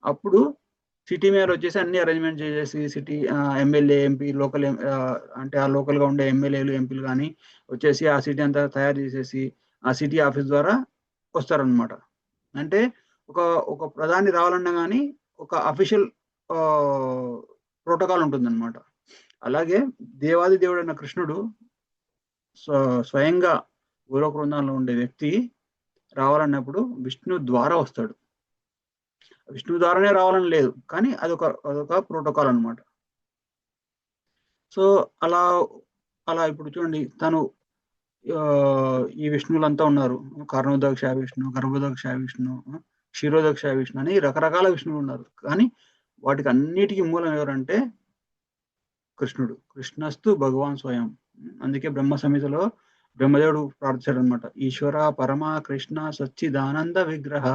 అప్పుడు సిటీ మేయర్ వచ్చేసి అన్ని అరేంజ్మెంట్ చేసేసి సిటీ ఎమ్మెల్యే, ఎంపీ, లోకల్ అంటే ఆ లోకల్గా ఉండే ఎమ్మెల్యేలు, ఎంపీలు కానీ వచ్చేసి ఆ సిటీ అంతా తయారు చేసేసి ఆ సిటీ ఆఫీస్ ద్వారా వస్తారనమాట. అంటే ఒక ప్రధాని రావాలన్నా కానీ ఒక అఫీషియల్ ప్రోటోకాల్ ఉంటుందన్నమాట. అలాగే దేవాది దేవుడైన కృష్ణుడు స్వయంగా గోలోక బృందాల్లో ఉండే వ్యక్తి రావాలన్నప్పుడు విష్ణు ద్వారా వస్తాడు. విష్ణు ద్వారానే రావాలని లేదు, కానీ అదొక ప్రోటోకాల్ అనమాట. సో అలా ఇప్పుడు చూడండి, తను ఈ విష్ణువులంతా ఉన్నారు. కర్ణోదక్ష విష్ణు, గర్భోదక్ష విష్ణు, క్షీరోదక్ష విష్ణు అని రకరకాల విష్ణువులు ఉన్నారు. కానీ వాటికి అన్నిటికీ మూలం ఎవరంటే కృష్ణుడు. కృష్ణస్తు భగవాన్ స్వయం. అందుకే బ్రహ్మ సంహితలో బ్రహ్మదేవుడు ప్రార్థించాడు అనమాట, ఈశ్వర పరమ కృష్ణ సచ్చిదానంద విగ్రహ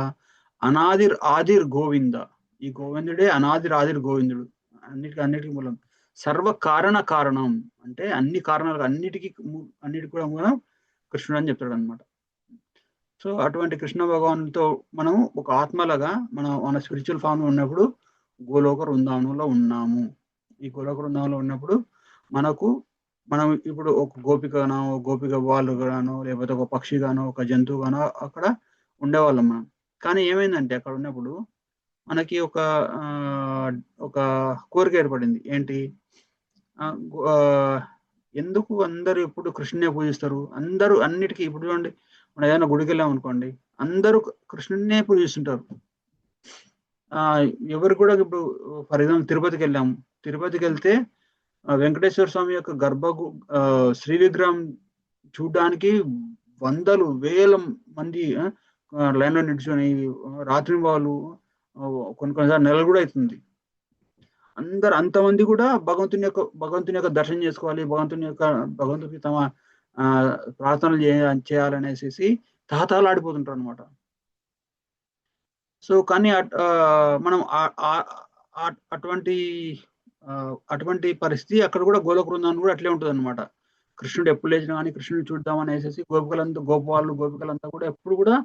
ఆదిర్ గోవింద. ఈ గోవిందుడే ఆదిర్ గోవిందుడు, అన్నిటికీ మూలం. సర్వ కారణం అంటే అన్ని కారణాలకు అన్నిటికీ కూడా మూలం కృష్ణుడు అని చెప్తాడు అనమాట. సో అటువంటి కృష్ణ భగవానుతో మనం ఒక ఆత్మలాగా మన స్పిరిచువల్ ఫామ్ లో ఉన్నప్పుడు గోలోక వృందావనంలో ఉన్నాము. ఈ గోలోక వృందావనంలో ఉన్నప్పుడు మనం ఇప్పుడు ఒక గోపిక వాళ్ళు గానో, లేకపోతే ఒక పక్షి గానో, ఒక జంతువు గానో అక్కడ ఉండేవాళ్ళం మనం. కానీ ఏమైందంటే అక్కడ ఉన్నప్పుడు మనకి ఒక కోరిక ఏర్పడింది. ఏంటి, ఎందుకు అందరూ ఎప్పుడు కృష్ణునే పూజిస్తారు? అందరూ అన్నిటికీ ఇప్పుడు చూడండి, మనం ఏదైనా గుడికి వెళ్ళాం అనుకోండి, అందరూ కృష్ణుడినే పూజిస్తుంటారు. ఎవరు కూడా ఇప్పుడు ఫర్ ఎగ్జాంపుల్ తిరుపతికి వెళ్తే వెంకటేశ్వర స్వామి యొక్క శ్రీ విగ్రహం చూడడానికి వందలు వేల మంది లైన్లో నిల్చొని రాత్రి వాళ్ళు కొన్నిసార్లు నెలలు కూడా అవుతుంది. అంతమంది కూడా భగవంతుని యొక్క దర్శనం చేసుకోవాలి, భగవంతుడికి తమ ప్రార్థనలు చేయాలనేసి తహతహలాడిపోతుంటారు అనమాట. సో కానీ మనం అటువంటి పరిస్థితి అక్కడ కూడా గోలోక బృందావనం కూడా అట్లే ఉంటుంది అనమాట. కృష్ణుడు ఎప్పుడు లేచినా కానీ కృష్ణుడిని చూద్దాం అనేసి గోపికలంతా కూడా ఎప్పుడు కూడా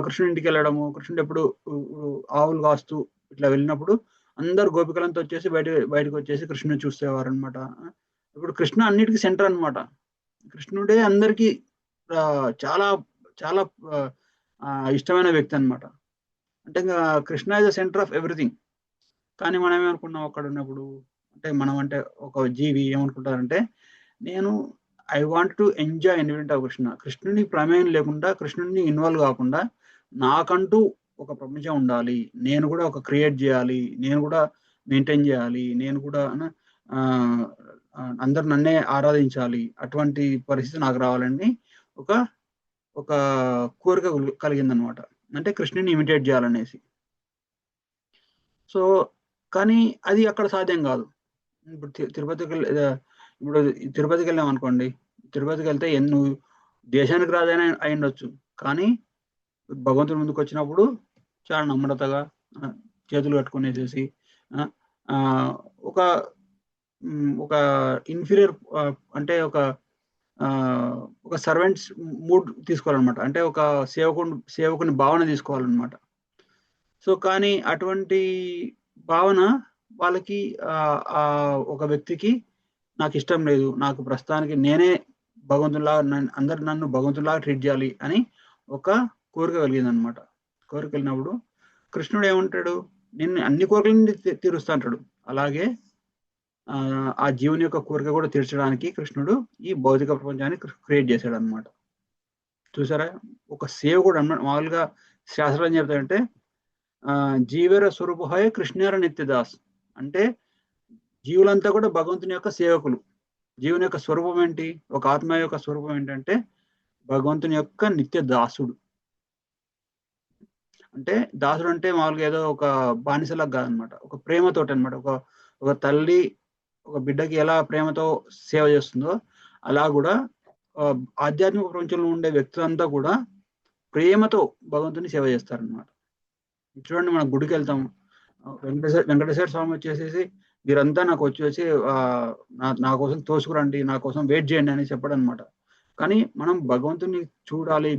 కృష్ణుడి ఇంటికి వెళ్ళడము, కృష్ణుడు ఎప్పుడు ఆవులు కాస్తూ ఇట్లా వెళ్ళినప్పుడు అందరు గోపికలంతా వచ్చేసి బయటకు వచ్చేసి కృష్ణుని చూసేవారు అనమాట. ఇప్పుడు కృష్ణ అన్నిటికీ సెంటర్ అనమాట. కృష్ణుడే అందరికీ చాలా చాలా ఇష్టమైన వ్యక్తి అనమాట. అంటే ఇంకా Krishna is the centre of everything. కానీ మనం ఏమనుకున్నాం అక్కడ ఉన్నప్పుడు, అంటే మనం అంటే ఒక జీవి ఏమనుకుంటారంటే, నేను I want to enjoy environment of Krishna. కృష్ణుని ప్రమేయం లేకుండా, కృష్ణుని ఇన్వాల్వ్ కాకుండా నాకంటూ ఒక ప్రపంచం ఉండాలి, నేను కూడా ఒక క్రియేట్ చేయాలి, నేను కూడా మెయింటైన్ చేయాలి, నేను కూడా అందరు నన్నే ఆరాధించాలి, అటువంటి పరిస్థితి నాకు రావాలని ఒక ఒక కోరిక కలిగిందనమాట. అంటే కృష్ణుని ఇమిటేట్ చేయాలనేసి. సో కానీ అది అక్కడ సాధ్యం కాదు. ఇప్పుడు తిరుపతికి వెళ్ళాం అనుకోండి, తిరుపతికి వెళ్తే నువ్వు దేశానికి రాజైనా అయి ఉండొచ్చు, కానీ భగవంతుడి ముందుకు వచ్చినప్పుడు చాలా నమ్రతగా చేతులు కట్టుకునేసేసి ఒక ఒక ఇన్ఫీరియర్ అంటే ఒక సర్వెంట్స్ మూడ్ తీసుకోవాలన్నమాట. అంటే ఒక సేవకుని భావన తీసుకోవాలన్నమాట. సో కానీ అటువంటి భావన వాళ్ళకి ఒక వ్యక్తికి నాకు ఇష్టం లేదు, నాకు ప్రస్తుతానికి నేనే భగవంతునిలాగా, అందరు నన్ను భగవంతునిలాగా ట్రీట్ చేయాలి అని ఒక కోరిక కలిగింది అనమాట. కోరిక కలిగినప్పుడు కృష్ణుడు ఏమంటాడు, నిన్ను అన్ని కోరికలని తీరుస్తా అంటాడు. అలాగే ఆ జీవుని యొక్క కోరిక కూడా తీర్చడానికి కృష్ణుడు ఈ భౌతిక ప్రపంచాన్ని క్రియేట్ చేశాడు అనమాట. చూసారా, ఒక సేవకుడు అన్నమాట. మామూలుగా శాస్త్రం ఏం చెప్తాడంటే జీవేర స్వరూపహే కృష్ణేర నిత్యదాస్. అంటే జీవులంతా కూడా భగవంతుని యొక్క సేవకులు. జీవుని యొక్క స్వరూపం ఏంటి, ఒక ఆత్మ యొక్క స్వరూపం ఏంటంటే భగవంతుని యొక్క నిత్య దాసుడు. అంటే దాసుడు అంటే మామూలుగా ఏదో ఒక బానిసలాగా కాదనమాట, ఒక ప్రేమతోటి అనమాట. ఒక తల్లి ఒక బిడ్డకి ఎలా ప్రేమతో సేవ చేస్తుందో అలా కూడా ఆధ్యాత్మిక ప్రపంచంలో ఉండే వ్యక్తులంతా కూడా ప్రేమతో భగవంతుని సేవ చేస్తారనమాట. చూడండి, మనం గుడికి వెళ్తాం, వెంకటేశ్వర స్వామి వచ్చేసేసి మీరంతా నాకు వచ్చేసి నా కోసం తోసుకురండి, నా కోసం వెయిట్ చేయండి అని చెప్పడం అనమాట. కానీ మనం భగవంతుని చూడాలి,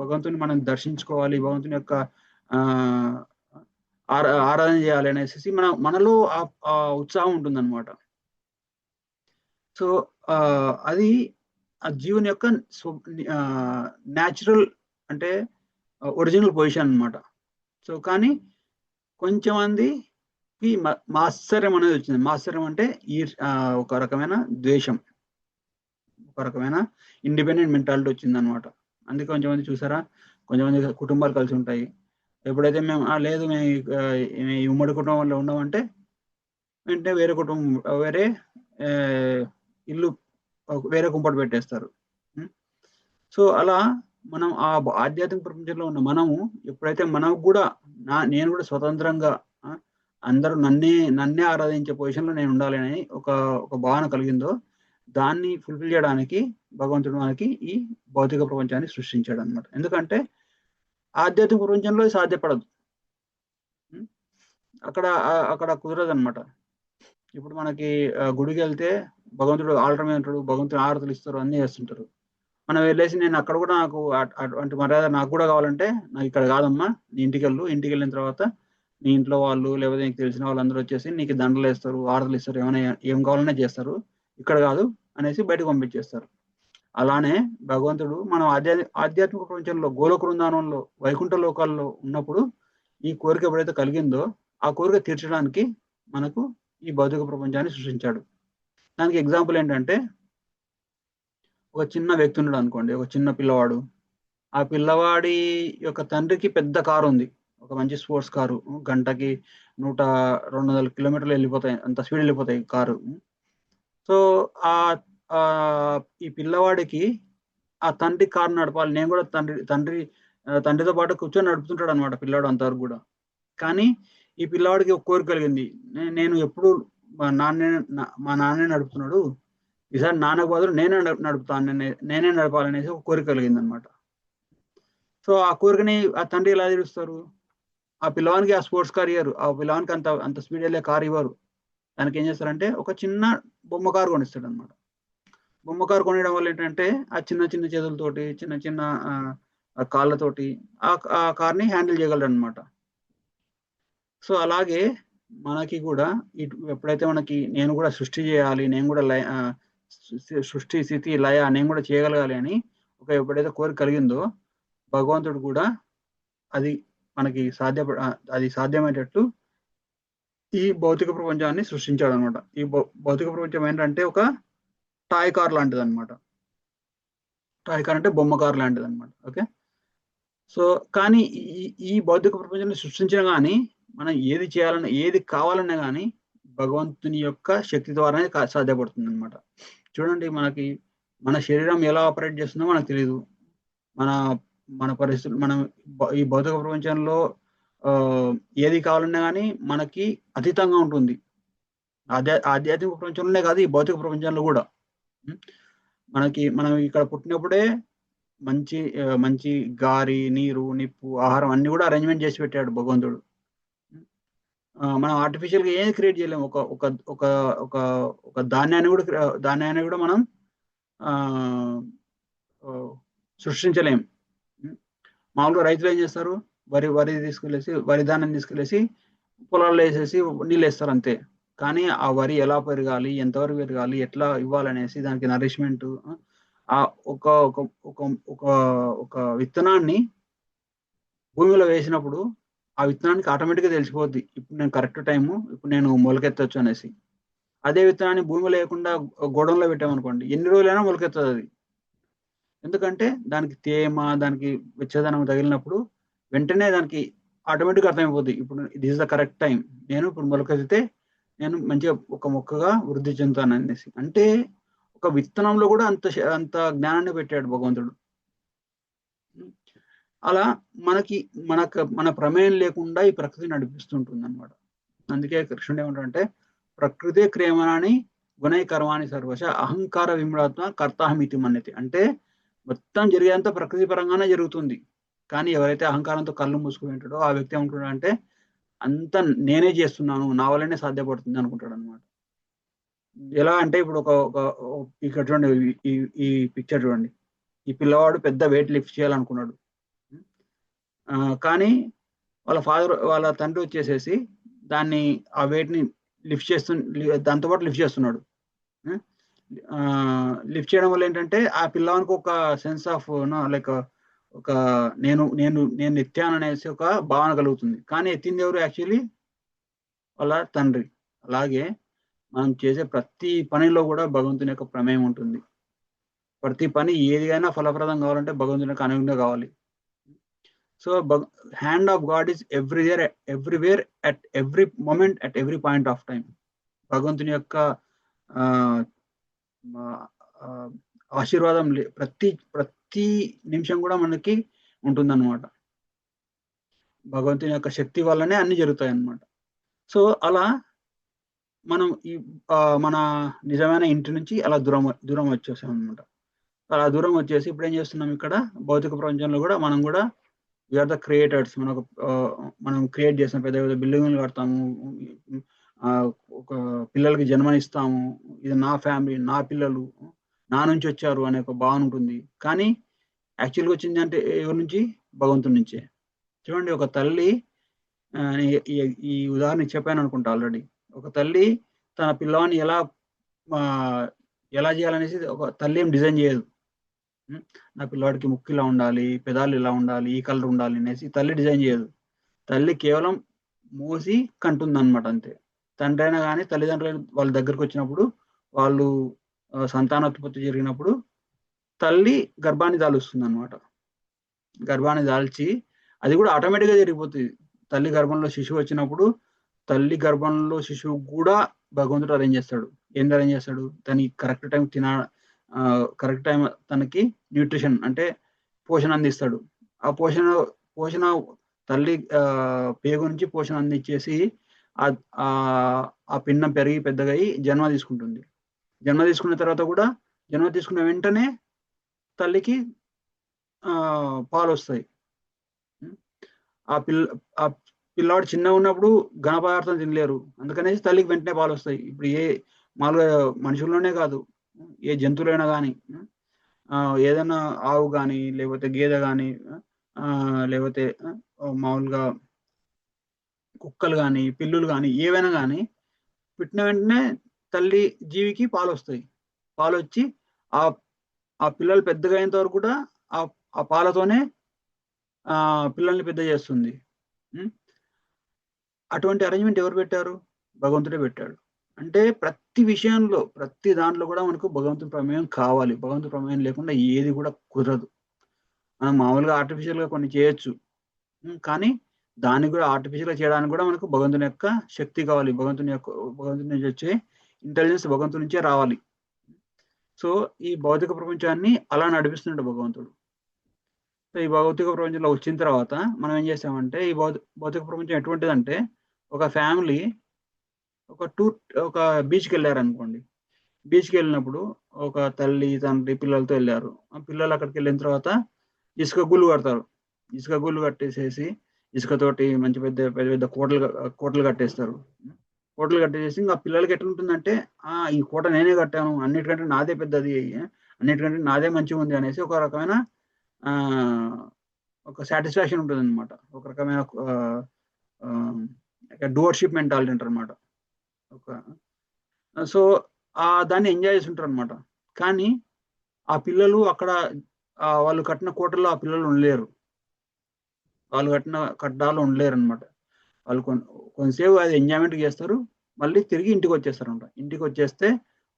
భగవంతుని మనం దర్శించుకోవాలి, భగవంతుని యొక్క ఆరాధన చేయాలి అనేసి మనలో ఆ ఉత్సాహం ఉంటుందన్నమాట. సో అది ఆ జీవుని యొక్క న్యాచురల్ అంటే ఒరిజినల్ పొజిషన్ అన్నమాట. సో కానీ కొంచెం మందికి మాత్సర్యం అనేది వచ్చింది. మాత్సర్యం అంటే ఒక రకమైన ద్వేషం, ఒక రకమైన ఇండిపెండెంట్ మెంటాలిటీ వచ్చింది అనమాట. అందుకే కొంచెం మంది చూసారా, కొంచెం మంది కుటుంబాలు కలిసి ఉంటాయి, ఎప్పుడైతే మేము లేదు మేము ఈ ఉమ్మడి కుటుంబంలో ఉన్నామంటే వెంటనే వేరే ఇల్లు వేరే కుంపటి పెట్టేస్తారు. సో అలా మనం ఆ ఆధ్యాత్మిక ప్రపంచంలో ఉన్న మనము ఎప్పుడైతే మనకు కూడా నేను కూడా స్వతంత్రంగా అందరూ నన్నే ఆరాధించే పొజిషన్లో నేను ఉండాలి అని ఒక భావన కలిగిందో దాన్ని ఫుల్ఫిల్ చేయడానికి భగవంతుడు మనకి ఈ భౌతిక ప్రపంచాన్ని సృష్టించాడు అనమాట. ఎందుకంటే ఆధ్యాత్మిక ప్రపంచంలో సాధ్యపడదు, అక్కడ కుదరదు అనమాట. ఇప్పుడు మనకి గుడికి వెళ్తే భగవంతుడు ఆల్టర్ మీద ఉంటాడు, భగవంతుడు ఆరతులు ఇస్తారు, అన్నీ చేస్తుంటారు. మనం వెళ్ళేసి నేను అక్కడ కూడా నాకు అటువంటి మర్యాద నాకు కూడా కావాలంటే నాకు ఇక్కడ కాదమ్మా, నీ ఇంటికి వెళ్ళిన తర్వాత నీ ఇంట్లో వాళ్ళు లేకపోతే నీకు తెలిసిన వాళ్ళందరూ వచ్చేసి నీకు దండలు వేస్తారు, ఆరతులు ఇస్తారు, ఏం కావాలనే చేస్తారు, ఇక్కడ కాదు అనేసి బయటకు పంపించేస్తారు. అలానే భగవంతుడు మనం ఆధ్యాత్మిక ప్రపంచంలో గోలోక బృందావనంలో వైకుంఠ లోకాల్లో ఉన్నప్పుడు ఈ కోరిక ఎప్పుడైతే కలిగిందో ఆ కోరిక తీర్చడానికి మనకు ఈ భౌతిక ప్రపంచాన్ని సృష్టించాడు. దానికి ఎగ్జాంపుల్ ఏంటంటే, ఒక చిన్న వ్యక్తి ఉన్నాడు అనుకోండి, ఒక చిన్న పిల్లవాడు. ఆ పిల్లవాడి యొక్క తండ్రికి పెద్ద కారు ఉంది, ఒక మంచి స్పోర్ట్స్ కారు, గంటకి 100-200 కిలోమీటర్లు వెళ్ళిపోతాయి, అంత స్పీడ్ వెళ్ళిపోతాయి కారు. సో ఈ పిల్లవాడికి ఆ తండ్రి కారు నడపాలి, నేను కూడా తండ్రితో పాటు కూర్చొని నడుపుతుంటాడు అనమాట పిల్లాడు అంతవరకు కూడా. కానీ ఈ పిల్లవాడికి ఒక కోరిక కలిగింది, నేను ఎప్పుడు మా నాన్నే నడుపుతున్నాడు, ఈసారి నాన్నకు బదులు నేనే నడపాలనేసి ఒక కోరిక కలిగింది అనమాట. సో ఆ కోరికని ఆ తండ్రి ఎలా తీరుస్తారు, ఆ పిల్లవానికి ఆ స్పోర్ట్స్ కార్ ఇవ్వరు, ఆ పిల్లవానికి అంత స్పీడ్ వెళ్ళే కారు ఇవ్వరు. దానికి ఏం చేస్తారంటే ఒక చిన్న బొమ్మ కారు కొనిస్తాడు అనమాట. బొమ్మ కారు కొనడం వల్ల ఏంటంటే ఆ చిన్న చేతులతోటి, చిన్న కాళ్ళతోటి ఆ కార్ని హ్యాండిల్ చేయగలరు అనమాట. సో అలాగే మనకి కూడా ఎప్పుడైతే నేను కూడా సృష్టి చేయాలి, నేను కూడా సృష్టి స్థితి లయ నేను కూడా చేయగలగాలి అని ఎప్పుడైతే కోరిక కలిగిందో భగవంతుడు కూడా అది మనకి అది సాధ్యమయ్యేటట్లు ఈ భౌతిక ప్రపంచాన్ని సృష్టించాడు అనమాట. ఈ భౌతిక ప్రపంచం ఏంటంటే ఒక టాయ్ కార్ లాంటిది అనమాట. టాయ్ కార్ అంటే బొమ్మ కార్ లాంటిది అనమాట. ఓకే, సో కానీ ఈ భౌతిక ప్రపంచాన్ని సృష్టించిన కానీ మనం ఏది చేయాలన్నా ఏది కావాలన్నా కానీ భగవంతుని యొక్క శక్తి ద్వారానే సాధ్యపడుతుంది అనమాట. చూడండి, మన శరీరం ఎలా ఆపరేట్ చేస్తుందో మనకు తెలియదు. మన పరిస్థితులు మనం ఈ భౌతిక ప్రపంచంలో ఏది కావాలన్నా కానీ మనకి అతీతంగా ఉంటుంది. ఆధ్యాత్మిక ప్రపంచంలోనే కాదు, ఈ భౌతిక ప్రపంచంలో కూడా మనం ఇక్కడ పుట్టినప్పుడే మంచి గాలి, నీరు, నిప్పు, ఆహారం అన్ని కూడా అరేంజ్మెంట్ చేసి పెట్టాడు భగవంతుడు. మనం ఆర్టిఫిషియల్ గా ఏది క్రియేట్ చేయలేము. ఒక ధాన్యాన్ని కూడా మనం సృష్టించలేం. మామూలుగా రైతులు ఏం చేస్తారు, వరి ధాన్యం తీసుకెళ్ళేసి పొలాల్లో వేసేసి నీళ్ళు వేస్తారు అంతే. కానీ ఆ వరి ఎలా పెరగాలి, ఎంతవరకు పెరగాలి, ఎట్లా ఇవ్వాలనేసి దానికి నరిష్మెంట్, ఒక విత్తనాన్ని భూమిలో వేసినప్పుడు ఆ విత్తనానికి ఆటోమేటిక్గా తెలిసిపోద్ది ఇప్పుడు నేను కరెక్ట్ టైము, ఇప్పుడు నేను మొలకెత్తచ్చు అనేసి. అదే విత్తనాన్ని భూమిలో లేకుండా గోడంలో పెట్టామనుకోండి, ఎన్ని రోజులైనా మొలకెత్తది అది. ఎందుకంటే దానికి తేమ, దానికి వెచ్చదనం తగిలినప్పుడు వెంటనే దానికి ఆటోమేటిక్గా అర్థమైపోద్ది ఇప్పుడు this is the correct time, నేను ఇప్పుడు మొలకెత్తితే నేను మంచిగా ఒక మొక్కగా వృద్ధి చెందుతాను అనేసి. అంటే ఒక విత్తనంలో కూడా అంత జ్ఞానాన్ని పెట్టాడు భగవంతుడు. అలా మన ప్రమేయం లేకుండా ఈ ప్రకృతి నడిపిస్తుంటుంది అనమాట. అందుకే కృష్ణుడు ఏమంటాడంటే ప్రకృతి క్రియమాని గుణై కర్మాని సర్వశ అహంకార విమృత్వ కర్తాహమితి మన్యతి. అంటే మొత్తం జరిగేంత ప్రకృతి పరంగానే జరుగుతుంది. కానీ ఎవరైతే అహంకారంతో కళ్ళు మూసుకుని ఉంటాడో ఆ వ్యక్తి ఏమంటున్నాడంటే అంత నేనే చేస్తున్నాను, నా వల్లనే సాధ్యపడుతుంది అనుకుంటాడు అనమాట. ఎలా అంటే ఇప్పుడు ఇక్కడ చూడండి, ఈ పిక్చర్ చూడండి. ఈ పిల్లవాడు పెద్ద వెయిట్ లిఫ్ట్ చేయాలనుకున్నాడు, కానీ వాళ్ళ తండ్రి వచ్చేసేసి ఆ వెయిట్ ని దాంతోపాటు లిఫ్ట్ చేస్తున్నాడు. లిఫ్ట్ చేయడం వల్ల ఏంటంటే ఆ పిల్లవానికి ఒక సెన్స్ ఆఫ్ లైక్ నేను ఎత్తాను అనేసి ఒక భావన కలుగుతుంది. కానీ ఎత్తింది ఎవరు? యాక్చువల్లీ వాళ్ళ తండ్రి. అలాగే మనం చేసే ప్రతి పనిలో కూడా భగవంతుని యొక్క ప్రమేయం ఉంటుంది. ప్రతి పని ఏదైనా ఫలప్రదం కావాలంటే భగవంతుని యొక్క అనుగుణంగా కావాలి. So hand of God is everywhere at every moment at every point of time. భగవంతుని యొక్క ఆశీర్వాదం ప్రతి నిమిషం కూడా మనకి ఉంటుందన్నమాట. భగవంతుని యొక్క శక్తి వల్లనే అన్ని జరుగుతాయి అన్నమాట. సో అలా మనం మన నిజమైన ఇంటి నుంచి అలా దూరం వచ్చేసాం అనమాట. అలా దూరం వచ్చేసి ఇప్పుడు ఏం చేస్తున్నాం, ఇక్కడ భౌతిక ప్రపంచంలో కూడా మనం కూడా వీఆర్ ద క్రియేటర్స్. మనం క్రియేట్ చేస్తాం, పెద్ద పెద్ద బిల్డింగ్లు కడతాము, ఒక పిల్లలకి జన్మనిస్తాము, ఇది నా ఫ్యామిలీ, నా పిల్లలు నా నుంచి వచ్చారు అనే ఒక భావన ఉంటుంది. కానీ యాక్చువల్గా వచ్చింది అంటే ఎవరి నుంచి? భగవంతుడి నుంచే. చూడండి, ఒక తల్లి, ఈ ఉదాహరణ చెప్పాను అనుకుంటా ఆల్రెడీ. ఒక తల్లి తన పిల్లవాడిని ఎలా చేయాలనేసి ఒక తల్లి ఏం డిజైన్ చేయదు. నా పిల్లవాడికి ముక్కు ఇలా ఉండాలి, పెదాలు ఇలా ఉండాలి, ఈ కలర్ ఉండాలి అనేసి తల్లి డిజైన్ చేయదు. తల్లి కేవలం మోసి కంటుంది అనమాట, అంతే. తండ్రి అయినా కానీ తల్లిదండ్రులు వాళ్ళ దగ్గరకు వచ్చినప్పుడు, వాళ్ళు సంతానోత్పత్తి జరిగినప్పుడు తల్లి గర్భాన్ని దాలుస్తుంది అనమాట. గర్భాన్ని దాల్చి అది కూడా ఆటోమేటిక్గా జరిగిపోతుంది. తల్లి గర్భంలో శిశువు వచ్చినప్పుడు తల్లి గర్భంలో శిశువు కూడా భగవంతుడు అరేంజ్ చేస్తాడు. ఏంటి అరేంజ్ చేస్తాడు? దానికి కరెక్ట్ టైం కరెక్ట్ టైం తనకి న్యూట్రిషన్ అంటే పోషణ అందిస్తాడు. ఆ పోషణ తల్లి పేగు నుంచి పోషణ అందించేసి ఆ పిండం పెరిగి పెద్దగా అయి జన్మ తీసుకుంటుంది. జన్మ తీసుకున్న తర్వాత కూడా జన్మ తీసుకున్న వెంటనే తల్లికి పాలు వస్తాయి. ఆ పిల్లవాడు చిన్నగా ఉన్నప్పుడు ఘన పదార్థం తినలేరు, అందుకనేసి తల్లికి వెంటనే పాలు వస్తాయి. ఇప్పుడు మామూలుగా మనుషుల్లోనే కాదు, ఏ జంతువులైనా కానీ, ఏదైనా ఆవు కానీ, లేకపోతే గేదె కానీ, లేకపోతే మామూలుగా కుక్కలు కానీ పిల్లులు కానీ ఏవైనా కానీ పుట్టిన వెంటనే తల్లి జీవికి పాలు వస్తాయి. పాలు వచ్చి ఆ ఆ పిల్లలు పెద్దగా అయ్యేంత వరకు కూడా ఆ పాలతోనే పిల్లల్ని పెద్ద చేస్తుంది. అటువంటి అరేంజ్మెంట్ ఎవరు పెట్టారు? భగవంతుడే పెట్టాడు. అంటే ప్రతి విషయంలో ప్రతి దాంట్లో కూడా మనకు భగవంతుని ప్రమేయం కావాలి. భగవంతుని ప్రమేయం లేకుండా ఏది కూడా కుదరదు. మనం మామూలుగా ఆర్టిఫిషియల్గా కొన్ని చేయొచ్చు, కానీ దాన్ని కూడా ఆర్టిఫిషియల్గా చేయడానికి కూడా మనకు భగవంతుని యొక్క శక్తి కావాలి. భగవంతుని నుంచి వచ్చే ఇంటెలిజెన్స్ భగవంతుని నుంచే రావాలి. సో ఈ భౌతిక ప్రపంచాన్ని అలా నడిపిస్తున్నాడు భగవంతుడు. సో ఈ భౌతిక ప్రపంచంలో వచ్చిన తర్వాత మనం ఏం చేస్తామంటే, ఈ భౌతిక ప్రపంచం ఎటువంటిదంటే, ఒక ఫ్యామిలీ ఒక బీచ్కి వెళ్ళారు అనుకోండి. బీచ్కి వెళ్ళినప్పుడు ఒక తల్లి తండ్రి పిల్లలతో వెళ్ళారు. ఆ పిల్లలు అక్కడికి వెళ్ళిన తర్వాత ఇసుక గుళ్ళు కడతారు. ఇసుక గుళ్ళు కట్టేసేసి ఇసుకతోటి మంచి పెద్ద పెద్ద పెద్ద కోటలు కట్టేస్తారు. కోటలు కట్టేసి ఇంకా పిల్లలకి ఎట్లుంటుందంటే, ఈ కోట నేనే కట్టాను, అన్నిటికంటే నాదే పెద్దది, అన్నిటికంటే నాదే మంచిగా ఉంది అనేసి ఒక రకమైన ఒక సాటిస్ఫాక్షన్ ఉంటుంది అనమాట. ఒక రకమైన డూవర్షిప్ మెంటాలిటీ అంటారు అనమాట. సో దాన్ని ఎంజాయ్ చేసి ఉంటారు అనమాట. కానీ ఆ పిల్లలు అక్కడ వాళ్ళు కట్టిన కోటల్లో ఆ పిల్లలు ఉండలేరు. వాళ్ళు కట్టిన కట్టడాలు ఉండలేరు అనమాట. వాళ్ళు కొంతసేపు అది ఎంజాయ్మెంట్ చేస్తారు, మళ్ళీ తిరిగి ఇంటికి వచ్చేస్తారు అనమాట. ఇంటికి వచ్చేస్తే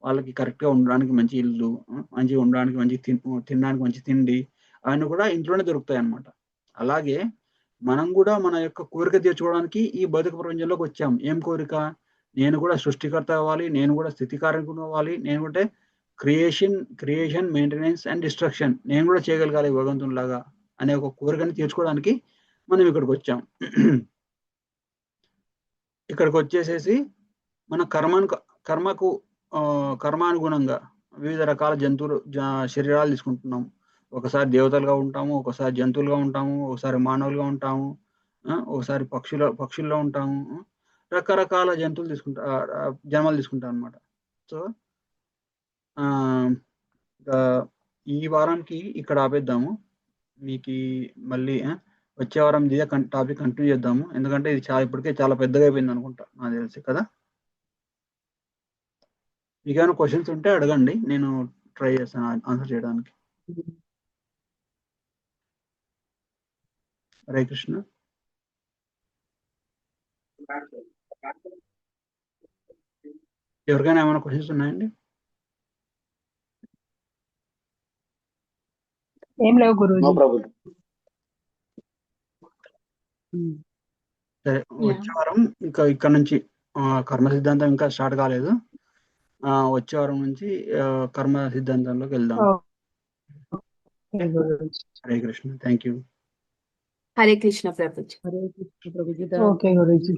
వాళ్ళకి కరెక్ట్గా ఉండడానికి మంచి ఇల్లు, మంచిగా ఉండడానికి మంచి తినడానికి మంచి తిండి, అవన్నీ కూడా ఇంట్లోనే దొరుకుతాయి అన్నమాట. అలాగే మనం కూడా మన యొక్క కోరిక తీర్చుకోవడానికి ఈ భౌతిక ప్రపంచంలోకి వచ్చాం. ఏం కోరిక? నేను కూడా సృష్టికర్త అవ్వాలి, నేను కూడా స్థితికారకుడు అవ్వాలి, నేను కూడా క్రియేషన్ మెయింటెనెన్స్ అండ్ డిస్ట్రక్షన్ నేను కూడా చేయగలగాలి భగవంతునిలాగా అనే ఒక కోరికని తీర్చుకోవడానికి మనం ఇక్కడికి వచ్చాం. ఇక్కడికి వచ్చేసేసి మన కర్మానుగుణంగా వివిధ రకాల శరీరాలు తీసుకుంటున్నాం. ఒకసారి దేవతలుగా ఉంటాము, ఒకసారి జంతువులుగా ఉంటాము, ఒకసారి మానవులుగా ఉంటాము, ఒకసారి పక్షుల్లో ఉంటాము. రకరకాల జన్మలు తీసుకుంటాం అనమాట. సో ఈ వారానికి ఇక్కడ ఆపేద్దాము. మీకు మళ్ళీ వచ్చే వారం ఇదే టాపిక్ కంటిన్యూ చేద్దాము. ఎందుకంటే ఇది ఇప్పటికే చాలా పెద్దగా అయిపోయింది అనుకుంటా, నాకు తెలిసి కదా. మీకు ఏమైనా క్వశ్చన్స్ ఉంటే అడగండి, నేను ట్రై చేస్తాను ఆన్సర్ చేయడానికి. హరే కృష్ణ. ఎవరికైనా ఏమైనా క్వశ్చన్స్ ఉన్నాయండి? ఏం లేవు గురూజీ. సరే, వచ్చే వారం ఇంకా ఇక్కడ నుంచి కర్మ సిద్ధాంతం ఇంకా స్టార్ట్ కాలేదు. వచ్చే వారం నుంచి కర్మ సిద్ధాంతంలోకి వెళ్దాం. Hare Krishna. Thank you. Hare Krishna Prabhuji. Okay Guruji.